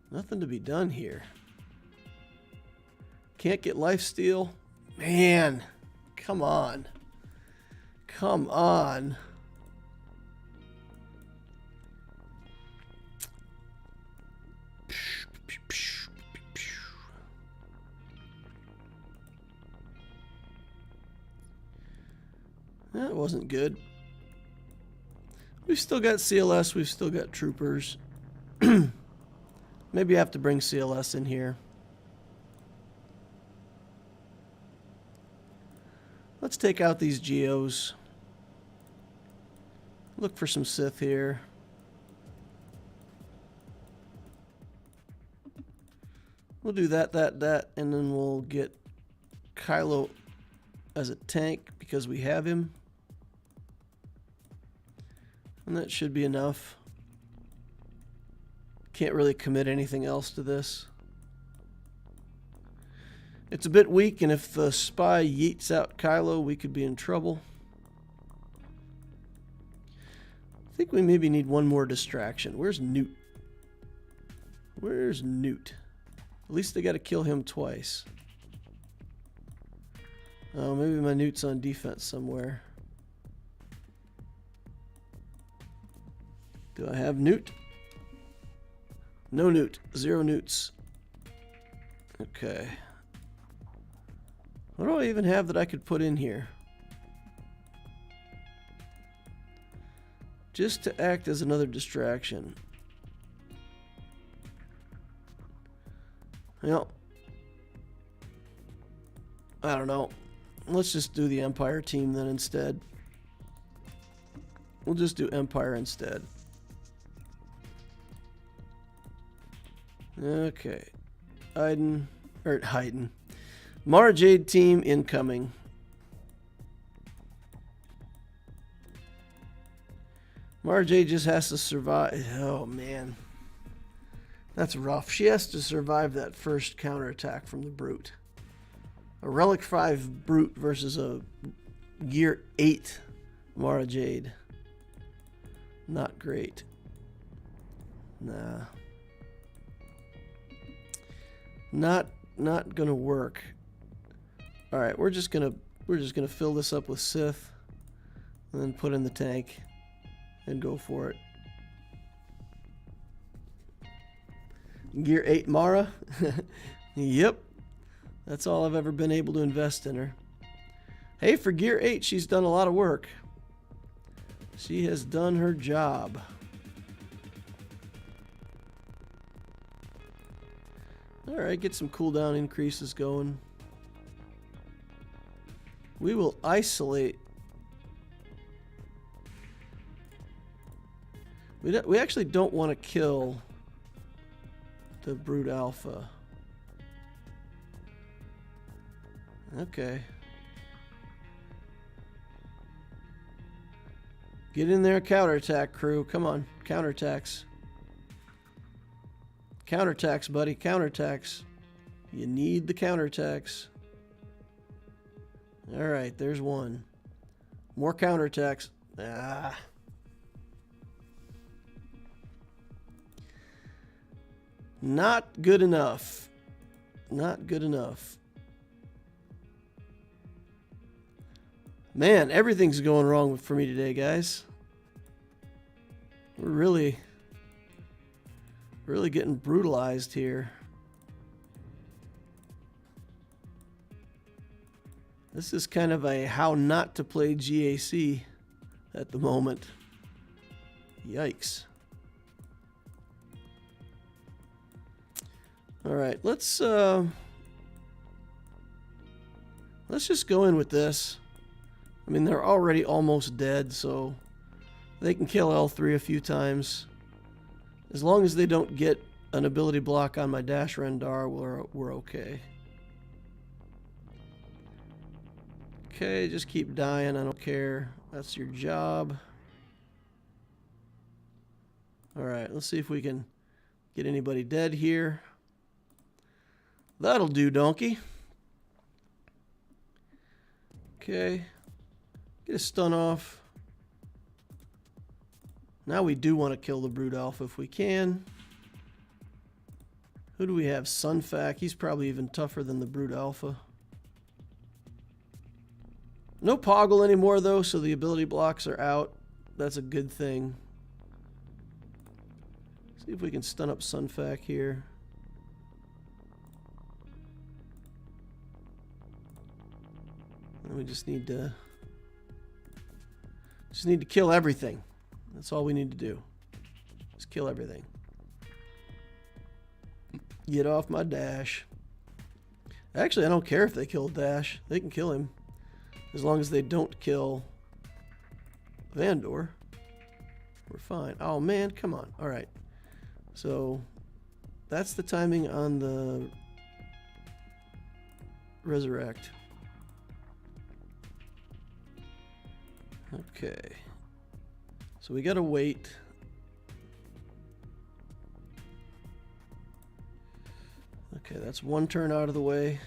Nothing to be done here. Can't get lifesteal. Man. Come on. Come on. That wasn't good. We've still got CLS. We've still got troopers. Maybe I have to bring CLS in here. Let's take out these Geos. Look for some Sith here. We'll do that, and then we'll get Kylo as a tank because we have him. And that should be enough. Can't really commit anything else to this. It's a bit weak, and if the spy yeets out Kylo, we could be in trouble. I think we maybe need one more distraction. Where's Newt? Where's Newt? At least they got to kill him twice. Oh, maybe my Newt's on defense somewhere. Do I have Newt? No newt. 0 newts. Okay. What do I even have that I could put in here? Just to act as another distraction. Well, I don't know. Let's just do the Empire team then instead. We'll just do Empire instead. Okay. Haydn. Mara Jade team incoming. Mara Jade just has to survive. Oh, man. That's rough. She has to survive that first counterattack from the Brute. A Relic 5 Brute versus a Gear 8 Mara Jade. Not great. Nah. Not gonna work. All right, we're just gonna fill this up with Sith, and then put in the tank, and go for it. Gear 8 Mara. Yep. That's all I've ever been able to invest in her. Hey, for Gear 8, she's done a lot of work. She has done her job. Alright, get some cooldown increases going. We will isolate. We actually don't want to kill the Brute Alpha. Okay. Get in there, counterattack, crew. Come on, counterattacks. Counterattacks, buddy, counterattacks. You need the counterattacks. Alright, there's one. More counterattacks. Ah. Not good enough. Not good enough. Man, everything's going wrong for me today, guys. We're really getting brutalized here. This is kind of a how not to play GAC at the moment. Yikes. All right, let's just go in with this. I mean, they're already almost dead, so they can kill L3 a few times. As long as they don't get an ability block on my Dash Rendar, we're okay. Okay, just keep dying, I don't care. That's your job. Alright, let's see if we can get anybody dead here. That'll do, donkey. Okay. Get a stun off. Now we do want to kill the Brute Alpha if we can. Who do we have? Sunfac. He's probably even tougher than the Brute Alpha. No Poggle anymore, though, so the ability blocks are out. That's a good thing. See if we can stun up Sunfac here. And we just need to kill everything. That's all we need to do. Just kill everything. Get off my Dash. Actually, I don't care if they kill Dash. They can kill him. As long as they don't kill Vandor. We're fine. Oh, man, come on. All right. So, that's the timing on the Resurrect. Okay. So we gotta wait. Okay, that's one turn out of the way.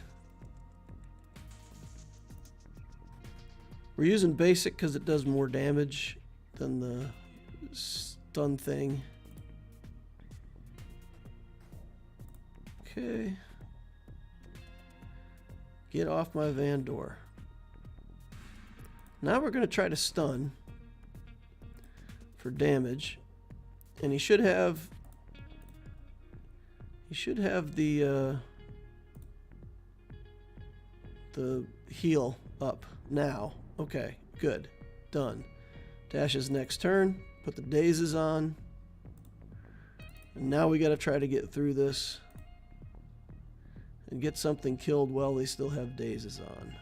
We're using basic because it does more damage than the stun thing. Okay. Get off my Vandor. Now we're going to try to stun for damage. And he should have You should have the heal up now. Okay, good. Done. Dash's next turn. Put the dazes on. And now we got to try to get through this and get something killed while they still have dazes on.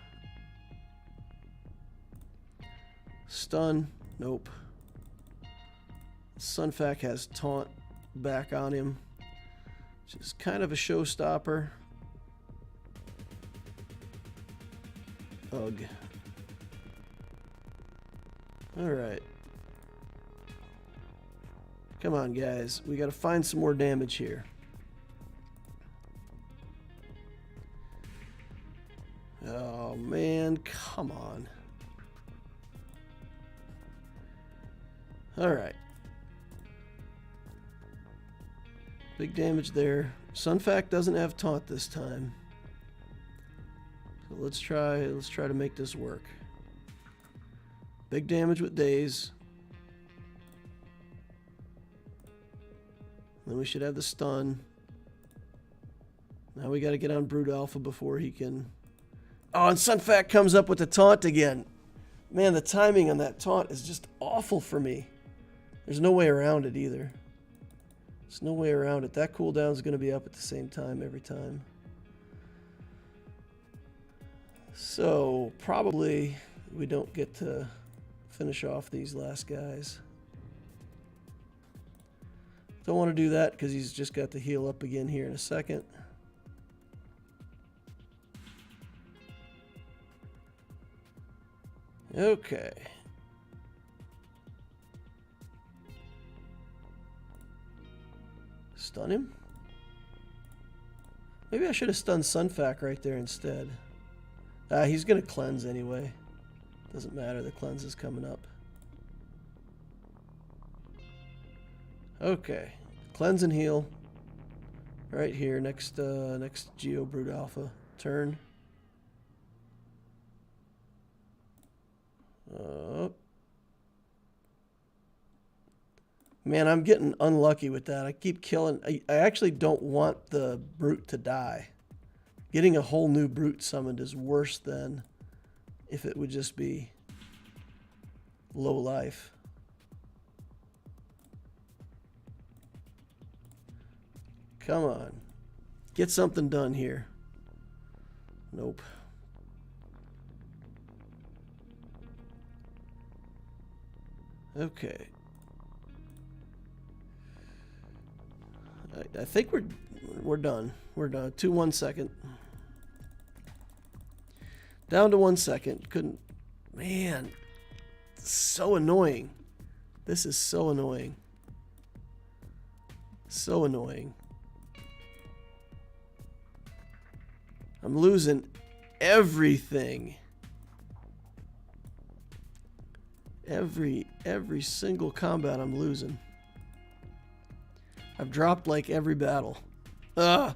Stun. Nope. Sunfac has taunt back on him, which is kind of a showstopper. Ugh. Alright. Come on, guys. We gotta find some more damage here. Oh, man. Come on. Alright. Big damage there. Sunfac doesn't have taunt this time. So let's try to make this work. Big damage with daze. Then we should have the stun. Now we got to get on Brood Alpha before he can... Oh, and Sunfac comes up with the taunt again. Man, the timing on that taunt is just awful for me. There's no way around it either. There's no way around it. That cooldown is going to be up at the same time every time. So, probably we don't get to finish off these last guys. Don't want to do that because he's just got to heal up again here in a second. Okay. Stun him? Maybe I should have stunned Sunfac right there instead. He's going to cleanse anyway. Doesn't matter, the cleanse is coming up. Okay. Cleanse and heal. Right here, next Geo Brood Alpha turn. Man, I'm getting unlucky with that. I keep killing. I actually don't want the brute to die. Getting a whole new brute summoned is worse than if it would just be low life. Come on. Get something done here. Nope. Okay. I think we're done. We're done. 1 second. Down to 1 second. Couldn't. Man, so annoying. This is so annoying. So annoying. I'm losing everything. Every single combat I'm losing. I've dropped like every battle. I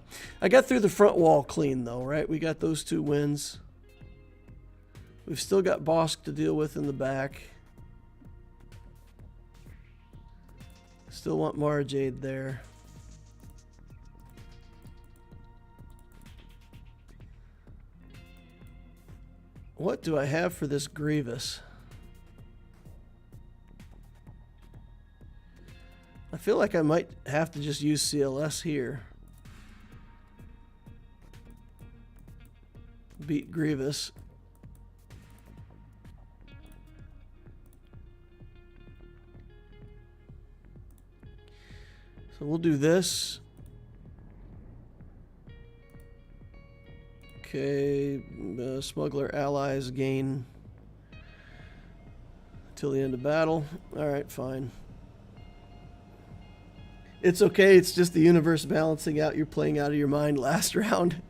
got through the front wall clean though, right? We got those 2 wins. We've still got Bosk to deal with in the back. Still want Mara Jade there. What do I have for this Grievous? I feel like I might have to just use CLS here. Beat Grievous. So we'll do this. Okay, smuggler allies gain till the end of battle. Alright, fine. It's okay, it's just the universe balancing out. You're playing out of your mind last round.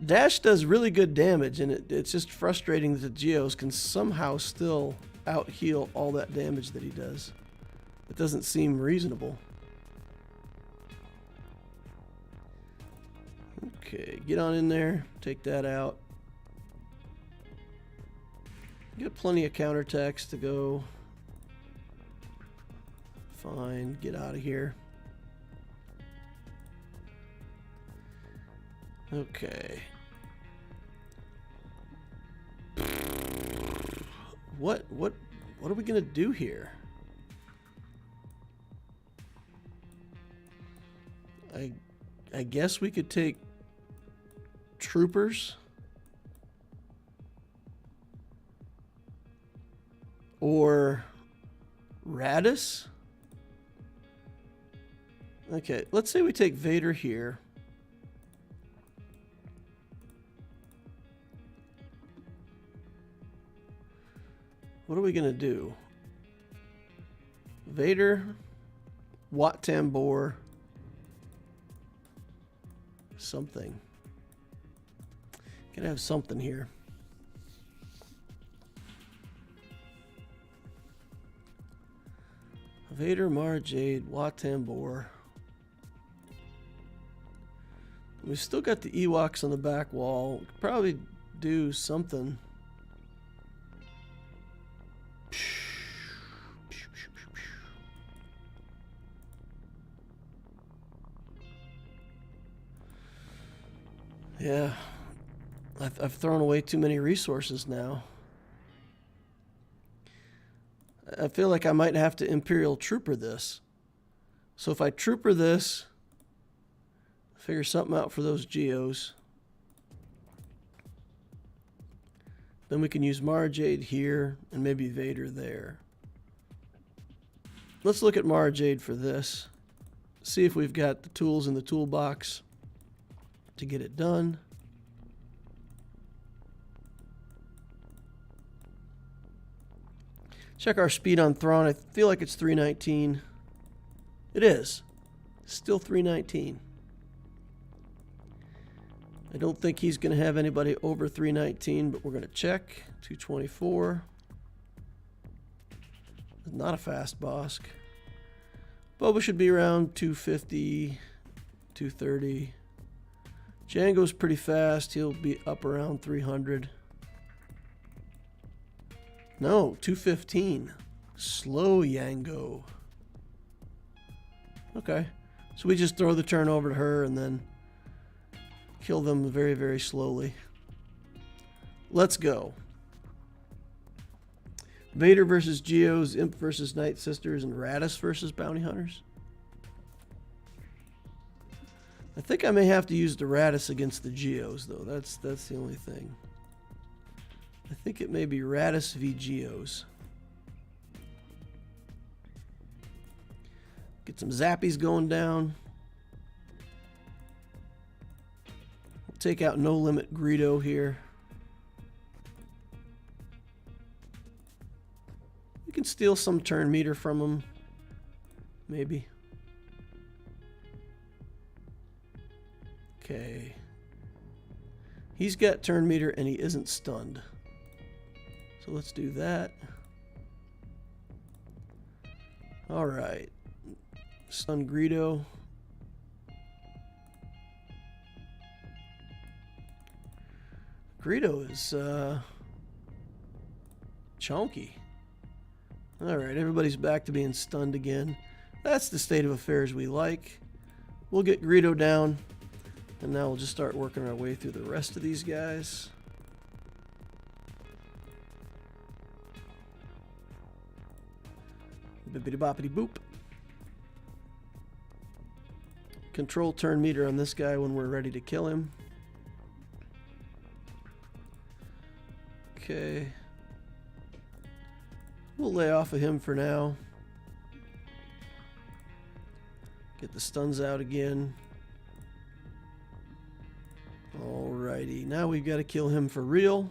Dash does really good damage, and it's just frustrating that the Geos can somehow still out-heal all that damage that he does. It doesn't seem reasonable. Okay, get on in there, take that out. Got plenty of counterattacks to go. Fine, get out of here. Okay. What are we gonna do here? I guess we could take troopers or Radis. Okay, let's say we take Vader here. What are we gonna do? Vader, Wat Tambor, something. Gotta have something here. Vader, Mara Jade, Wat Tambor. We still got the Ewoks on the back wall. We could probably do something. Yeah, I've thrown away too many resources now. I feel like I might have to Imperial Trooper this. So if I Trooper this, figure something out for those Geos. Then we can use Mara Jade here and maybe Vader there. Let's look at Mara Jade for this. See if we've got the tools in the toolbox to get it done. Check our speed on Thrawn. I feel like it's 319. It is. Still 319. I don't think he's going to have anybody over 319, but we're going to check. 224. Not a fast Bosk. Boba should be around 250, 230. Django's pretty fast. He'll be up around 300. No, 215. Slow Yango. Okay. So we just throw the turn over to her and then kill them very, very slowly. Let's go. Vader versus Geos, Imp versus Night Sisters, and Radis versus Bounty Hunters. I think I may have to use the Radis against the Geos, though. That's the only thing. I think it may be Radis v Geos. Get some zappies going down. We'll take out No Limit Greedo here. We can steal some turn meter from him. Maybe. Okay. He's got turn meter and he isn't stunned. So let's do that. All right. Stun Greedo. Greedo is chunky. All right, everybody's back to being stunned again. That's the state of affairs we like. We'll get Greedo down, and now we'll just start working our way through the rest of these guys. Bippity boppity boop. Control turn meter on this guy when we're ready to kill him. Okay. We'll lay off of him for now. Get the stuns out again. Alrighty, now we've got to kill him for real.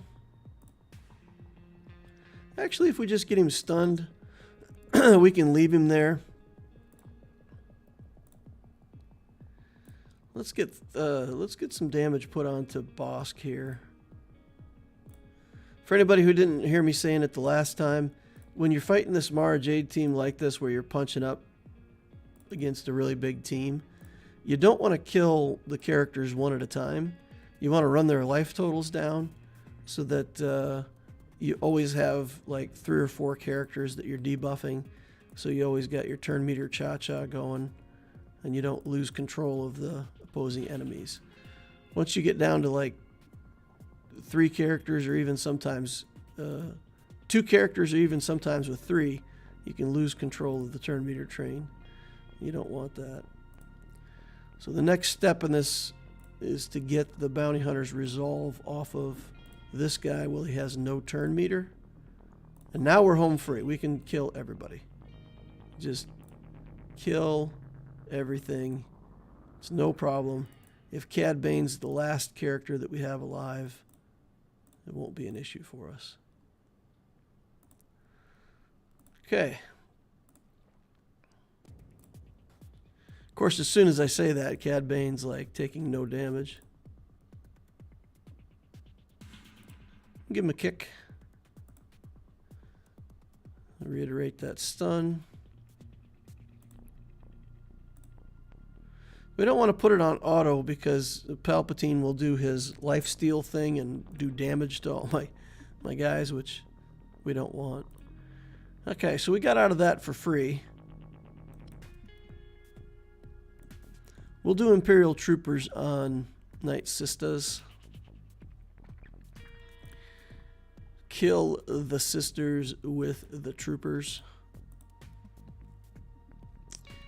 Actually, if we just get him stunned, we can leave him there. Let's get some damage put onto Bosk here. For anybody who didn't hear me saying it the last time, when you're fighting this Mara Jade team like this, where you're punching up against a really big team, you don't want to kill the characters one at a time. You want to run their life totals down so that you always have like 3 or 4 characters that you're debuffing, So you always got your turn meter cha-cha going, and you don't lose control of the opposing enemies. Once you get down to like 3 characters, or even sometimes 2 characters, or even sometimes with 3, you can lose control of the turn meter train. You don't want that. So the next step in this is to get the bounty hunter's resolve off of this guy while he has no turn meter. And now we're home free. We can kill everybody. Just kill everything. It's no problem. If Cad Bane's the last character that we have alive, it won't be an issue for us. Okay. Of course, as soon as I say that, Cad Bane's like taking no damage. Give him a kick. Reiterate that stun. We don't want to put it on auto because Palpatine will do his lifesteal thing and do damage to all my guys, which we don't want. Okay, so we got out of that for free. We'll do Imperial Troopers on Night Sisters. Kill the sisters with the troopers.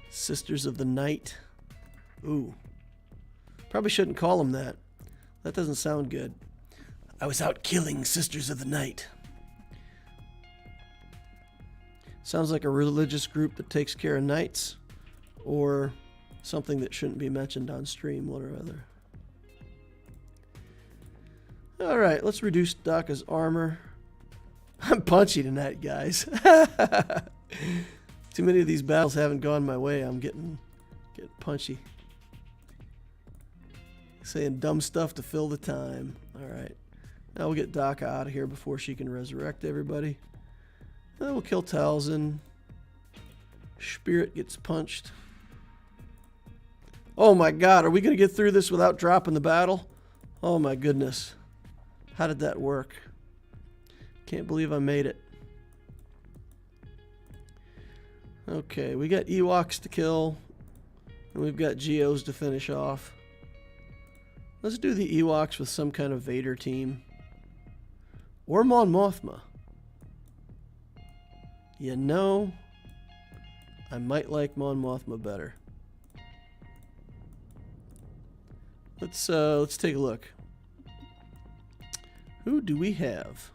Sisters of the Night. Ooh. Probably shouldn't call them that. That doesn't sound good. I was out killing Sisters of the Night. Sounds like a religious group that takes care of knights, or something that shouldn't be mentioned on stream, one or other. Alright, let's reduce Daka's armor. I'm punchy tonight, guys. Too many of these battles haven't gone my way. I'm getting punchy. Saying dumb stuff to fill the time. Alright. Now we'll get Daka out of here before she can resurrect everybody. Then we'll kill Talzin. Spirit gets punched. Oh my god, are we going to get through this without dropping the battle? Oh my goodness. How did that work? Can't believe I made it. Okay, we got Ewoks to kill. And we've got Geos to finish off. Let's do the Ewoks with some kind of Vader team. Or Mon Mothma. You know, I might like Mon Mothma better. Let's take a look. Who do we have?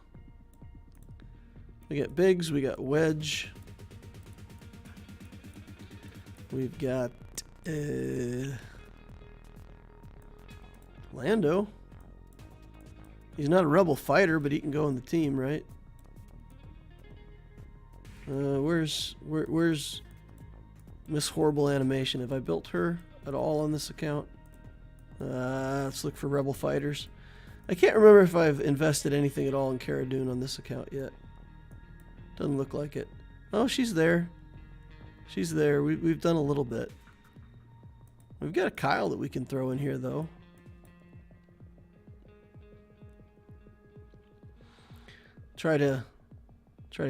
We got Biggs, we got Wedge. We've got Lando. He's not a rebel fighter, but he can go on the team, right? Where's Miss Horrible Animation? Have I built her at all on this account? Let's look for rebel fighters. I can't remember if I've invested anything at all in Cara Dune on this account yet. Doesn't look like it. Oh, she's there. She's there. We've done a little bit. We've got a Kyle that we can throw in here, though. Try to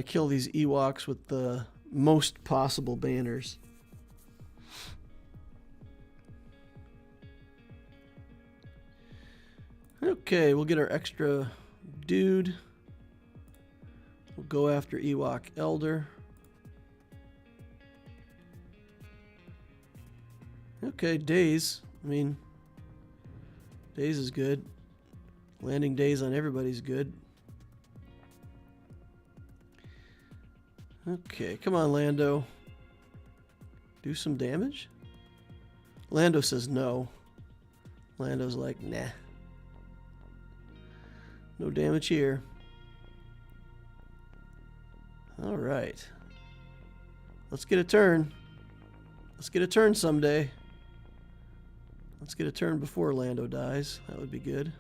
kill these Ewoks with the most possible banners. Okay, we'll get our extra dude. We'll go after Ewok Elder. Okay, Days. I mean, Days is good. Landing Days on everybody's good. Okay, come on, Lando. Do some damage? Lando says no. Lando's like, nah. No damage here. Alright. Let's get a turn. Let's get a turn someday. Let's get a turn before Lando dies. That would be good.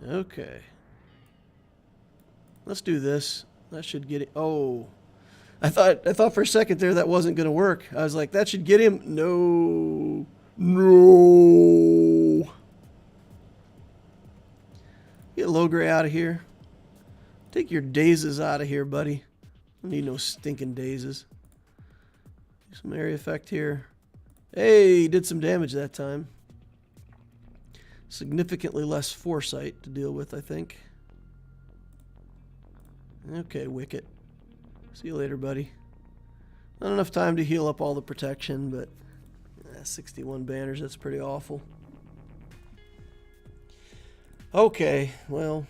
Okay. Let's do this. That should get it. Oh. I thought for a second there that wasn't going to work. I was like, that should get him. No. No. Get Logray out of here. Take your dazes out of here, buddy. I need no stinking dazes. Some area effect here. Hey, did some damage that time. Significantly less foresight to deal with, I think. Okay, Wicket. See you later, buddy. Not enough time to heal up all the protection, but 61 banners, that's pretty awful. Okay, well,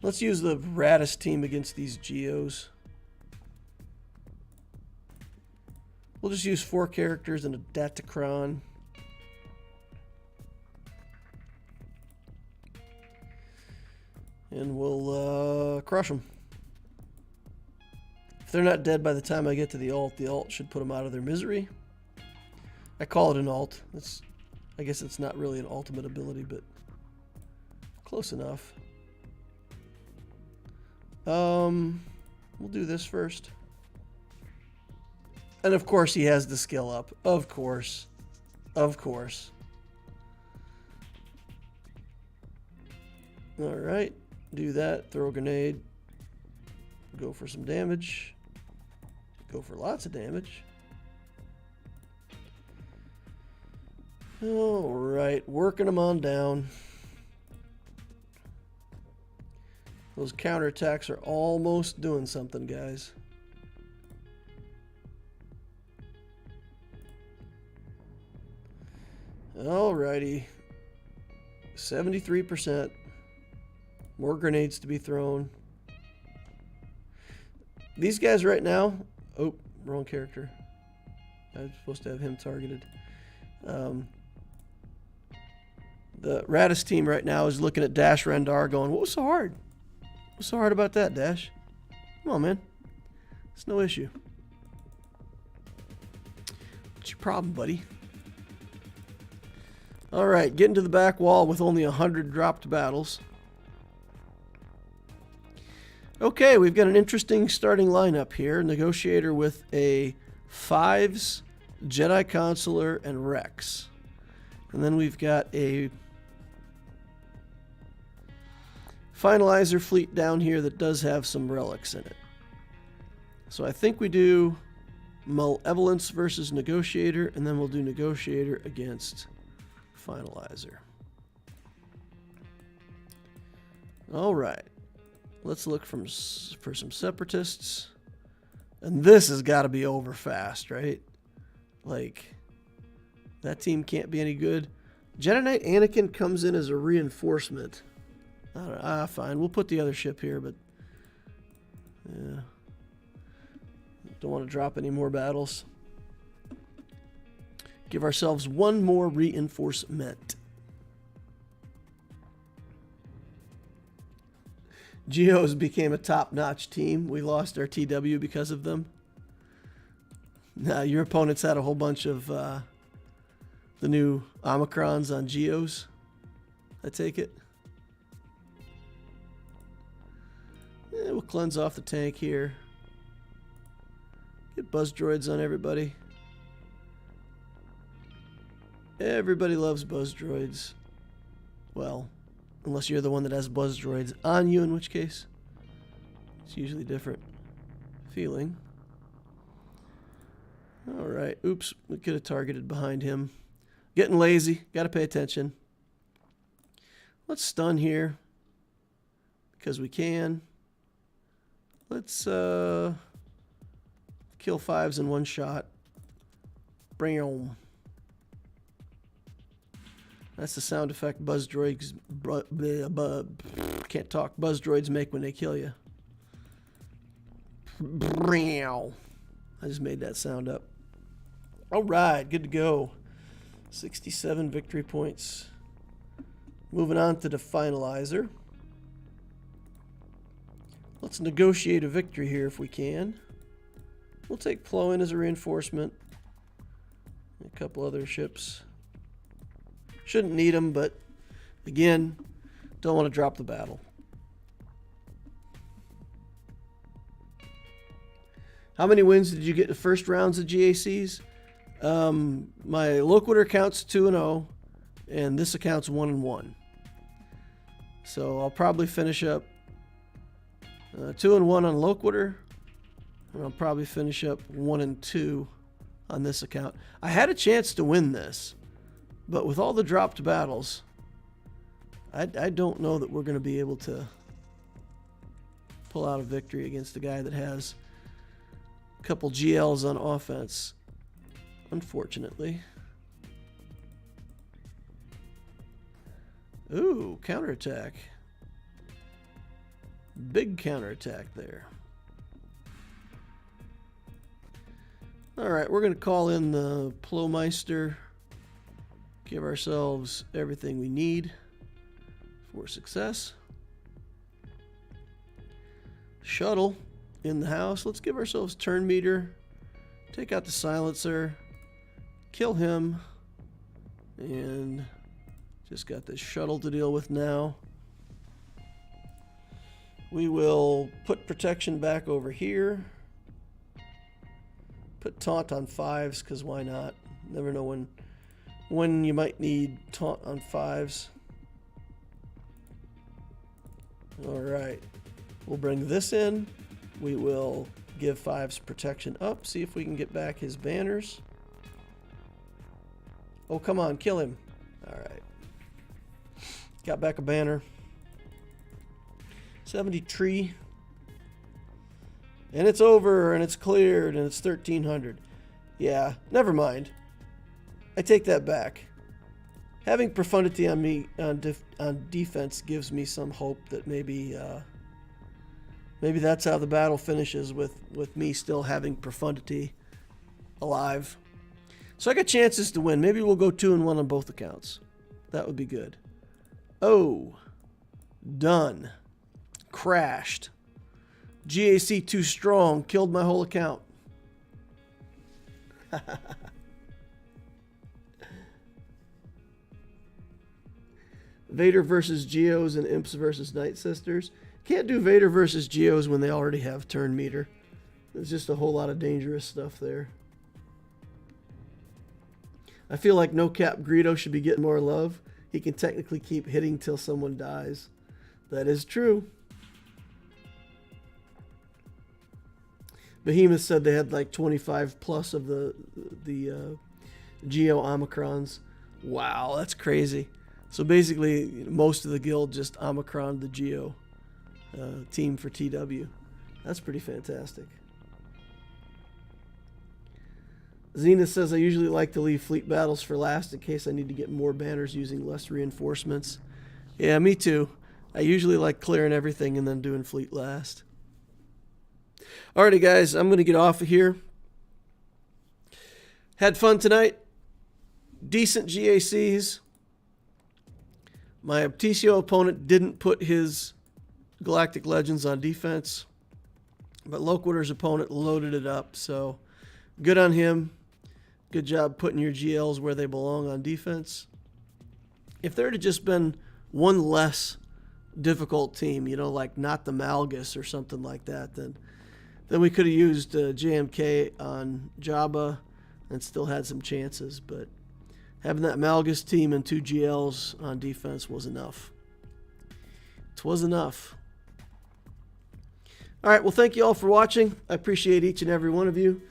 let's use the raddest team against these Geos. We'll just use 4 characters and a Datacron. And we'll crush them. If they're not dead by the time I get to the ult should put them out of their misery. I call it an ult. I guess it's not really an ultimate ability, but close enough. We'll do this first. And of course he has the skill up. Of course. Of course. Alright. Do that. Throw a grenade. Go for some damage. Go for lots of damage. Alright. Working them on down. Those counterattacks are almost doing something, guys. Alrighty. 73%. More grenades to be thrown. These guys right now... Oh, wrong character. I was supposed to have him targeted. The Radis team right now is looking at Dash Rendar going, what was so hard? What's so hard about that, Dash? Come on, man. It's no issue. What's your problem, buddy? Alright, getting to the back wall with only 100 dropped battles. Okay, we've got an interesting starting lineup here. Negotiator with a 5s, Jedi Consular, and Rex. And then we've got a Finalizer fleet down here that does have some relics in it. So I think we do Malevolence versus Negotiator, and then we'll do Negotiator against Finalizer. Alright. Let's look for some Separatists. And this has got to be over fast, right? Like, that team can't be any good. Jedi Knight Anakin comes in as a reinforcement. I don't know. Fine. We'll put the other ship here, but... yeah. Don't want to drop any more battles. Give ourselves one more reinforcement. Geos became a top-notch team. We lost our TW because of them. Now, your opponents had a whole bunch of the new Omicrons on Geos. I take it. We'll cleanse off the tank here. Get buzz droids on everybody. Everybody loves buzz droids. Well, unless you're the one that has buzz droids on you, in which case it's usually different feeling. Alright, oops, we could have targeted behind him. Getting lazy, gotta pay attention. Let's stun here, because we can. Let's kill 5s in one shot. Bring it home. That's the sound effect buzz droids can't talk. Buzz droids make when they kill you. I just made that sound up. All right, good to go. 67 victory points. Moving on to the finalizer. Let's negotiate a victory here if we can. We'll take Plo in as a reinforcement. A couple other ships. Shouldn't need them, but again, don't want to drop the battle. How many wins did you get in the first rounds of GACs? My Loquitur account's 2-0, and this account's 1-1. So I'll probably finish up 2-1 on Loquitur. And I'll probably finish up 1-2 on this account. I had a chance to win this, but with all the dropped battles, I don't know that we're going to be able to pull out a victory against a guy that has a couple GLs on offense, unfortunately. Ooh, counterattack. Big counterattack there. Alright, we're going to call in the Plowmeister. Give ourselves everything we need for success. Shuttle in the house. Let's give ourselves turn meter. Take out the silencer. Kill him. And just got this shuttle to deal with now. We will put protection back over here. Put taunt on 5s, because why not? Never know when you might need taunt on 5s. Alright. We'll bring this in. We will give 5s protection up. See if we can get back his banners. Oh, come on. Kill him. Alright. Got back a banner. 70 tree. And it's over, and it's cleared, and it's 1300. Yeah, never mind. I take that back. Having profundity on me on defense gives me some hope that maybe that's how the battle finishes, with me still having profundity alive. So I got chances to win. Maybe we'll go 2-1 on both accounts. That would be good. Oh, done. Crashed. GAC too strong. Killed my whole account. Vader versus Geos and Imps versus Night Sisters. Can't do Vader versus Geos when they already have turn meter. There's just a whole lot of dangerous stuff there. I feel like No Cap Greedo should be getting more love. He can technically keep hitting till someone dies. That is true. Behemoth said they had like 25 plus of the Geo Omicrons. Wow, that's crazy. So basically, most of the guild just Omicron the Geo team for TW. That's pretty fantastic. Zenith says, I usually like to leave fleet battles for last in case I need to get more banners using less reinforcements. Yeah, me too. I usually like clearing everything and then doing fleet last. Alrighty, guys, I'm going to get off of here. Had fun tonight. Decent GACs. My Obticeo opponent didn't put his Galactic Legends on defense, but Loquitur's opponent loaded it up, so good on him. Good job putting your GLs where they belong on defense. If there had just been one less difficult team, you know, like not the Malgus or something like that, then we could have used JMK on Jabba and still had some chances, but having that Malgus team and 2 GLs on defense was enough. It was enough. All right, well, thank you all for watching. I appreciate each and every one of you.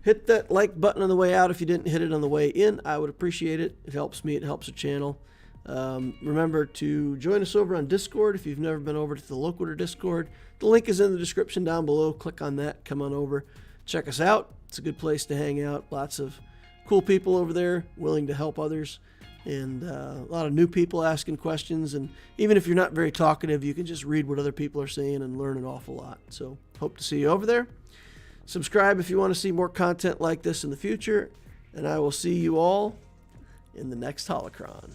Hit that like button on the way out if you didn't hit it on the way in. I would appreciate it. It helps me. It helps the channel. Remember to join us over on Discord if you've never been over to the Loquitur Discord. The link is in the description down below. Click on that. Come on over. Check us out. It's a good place to hang out. Lots of cool people over there willing to help others. And a lot of new people asking questions. And even if you're not very talkative, you can just read what other people are saying and learn an awful lot. So hope to see you over there. Subscribe if you want to see more content like this in the future. And I will see you all in the next Holocron.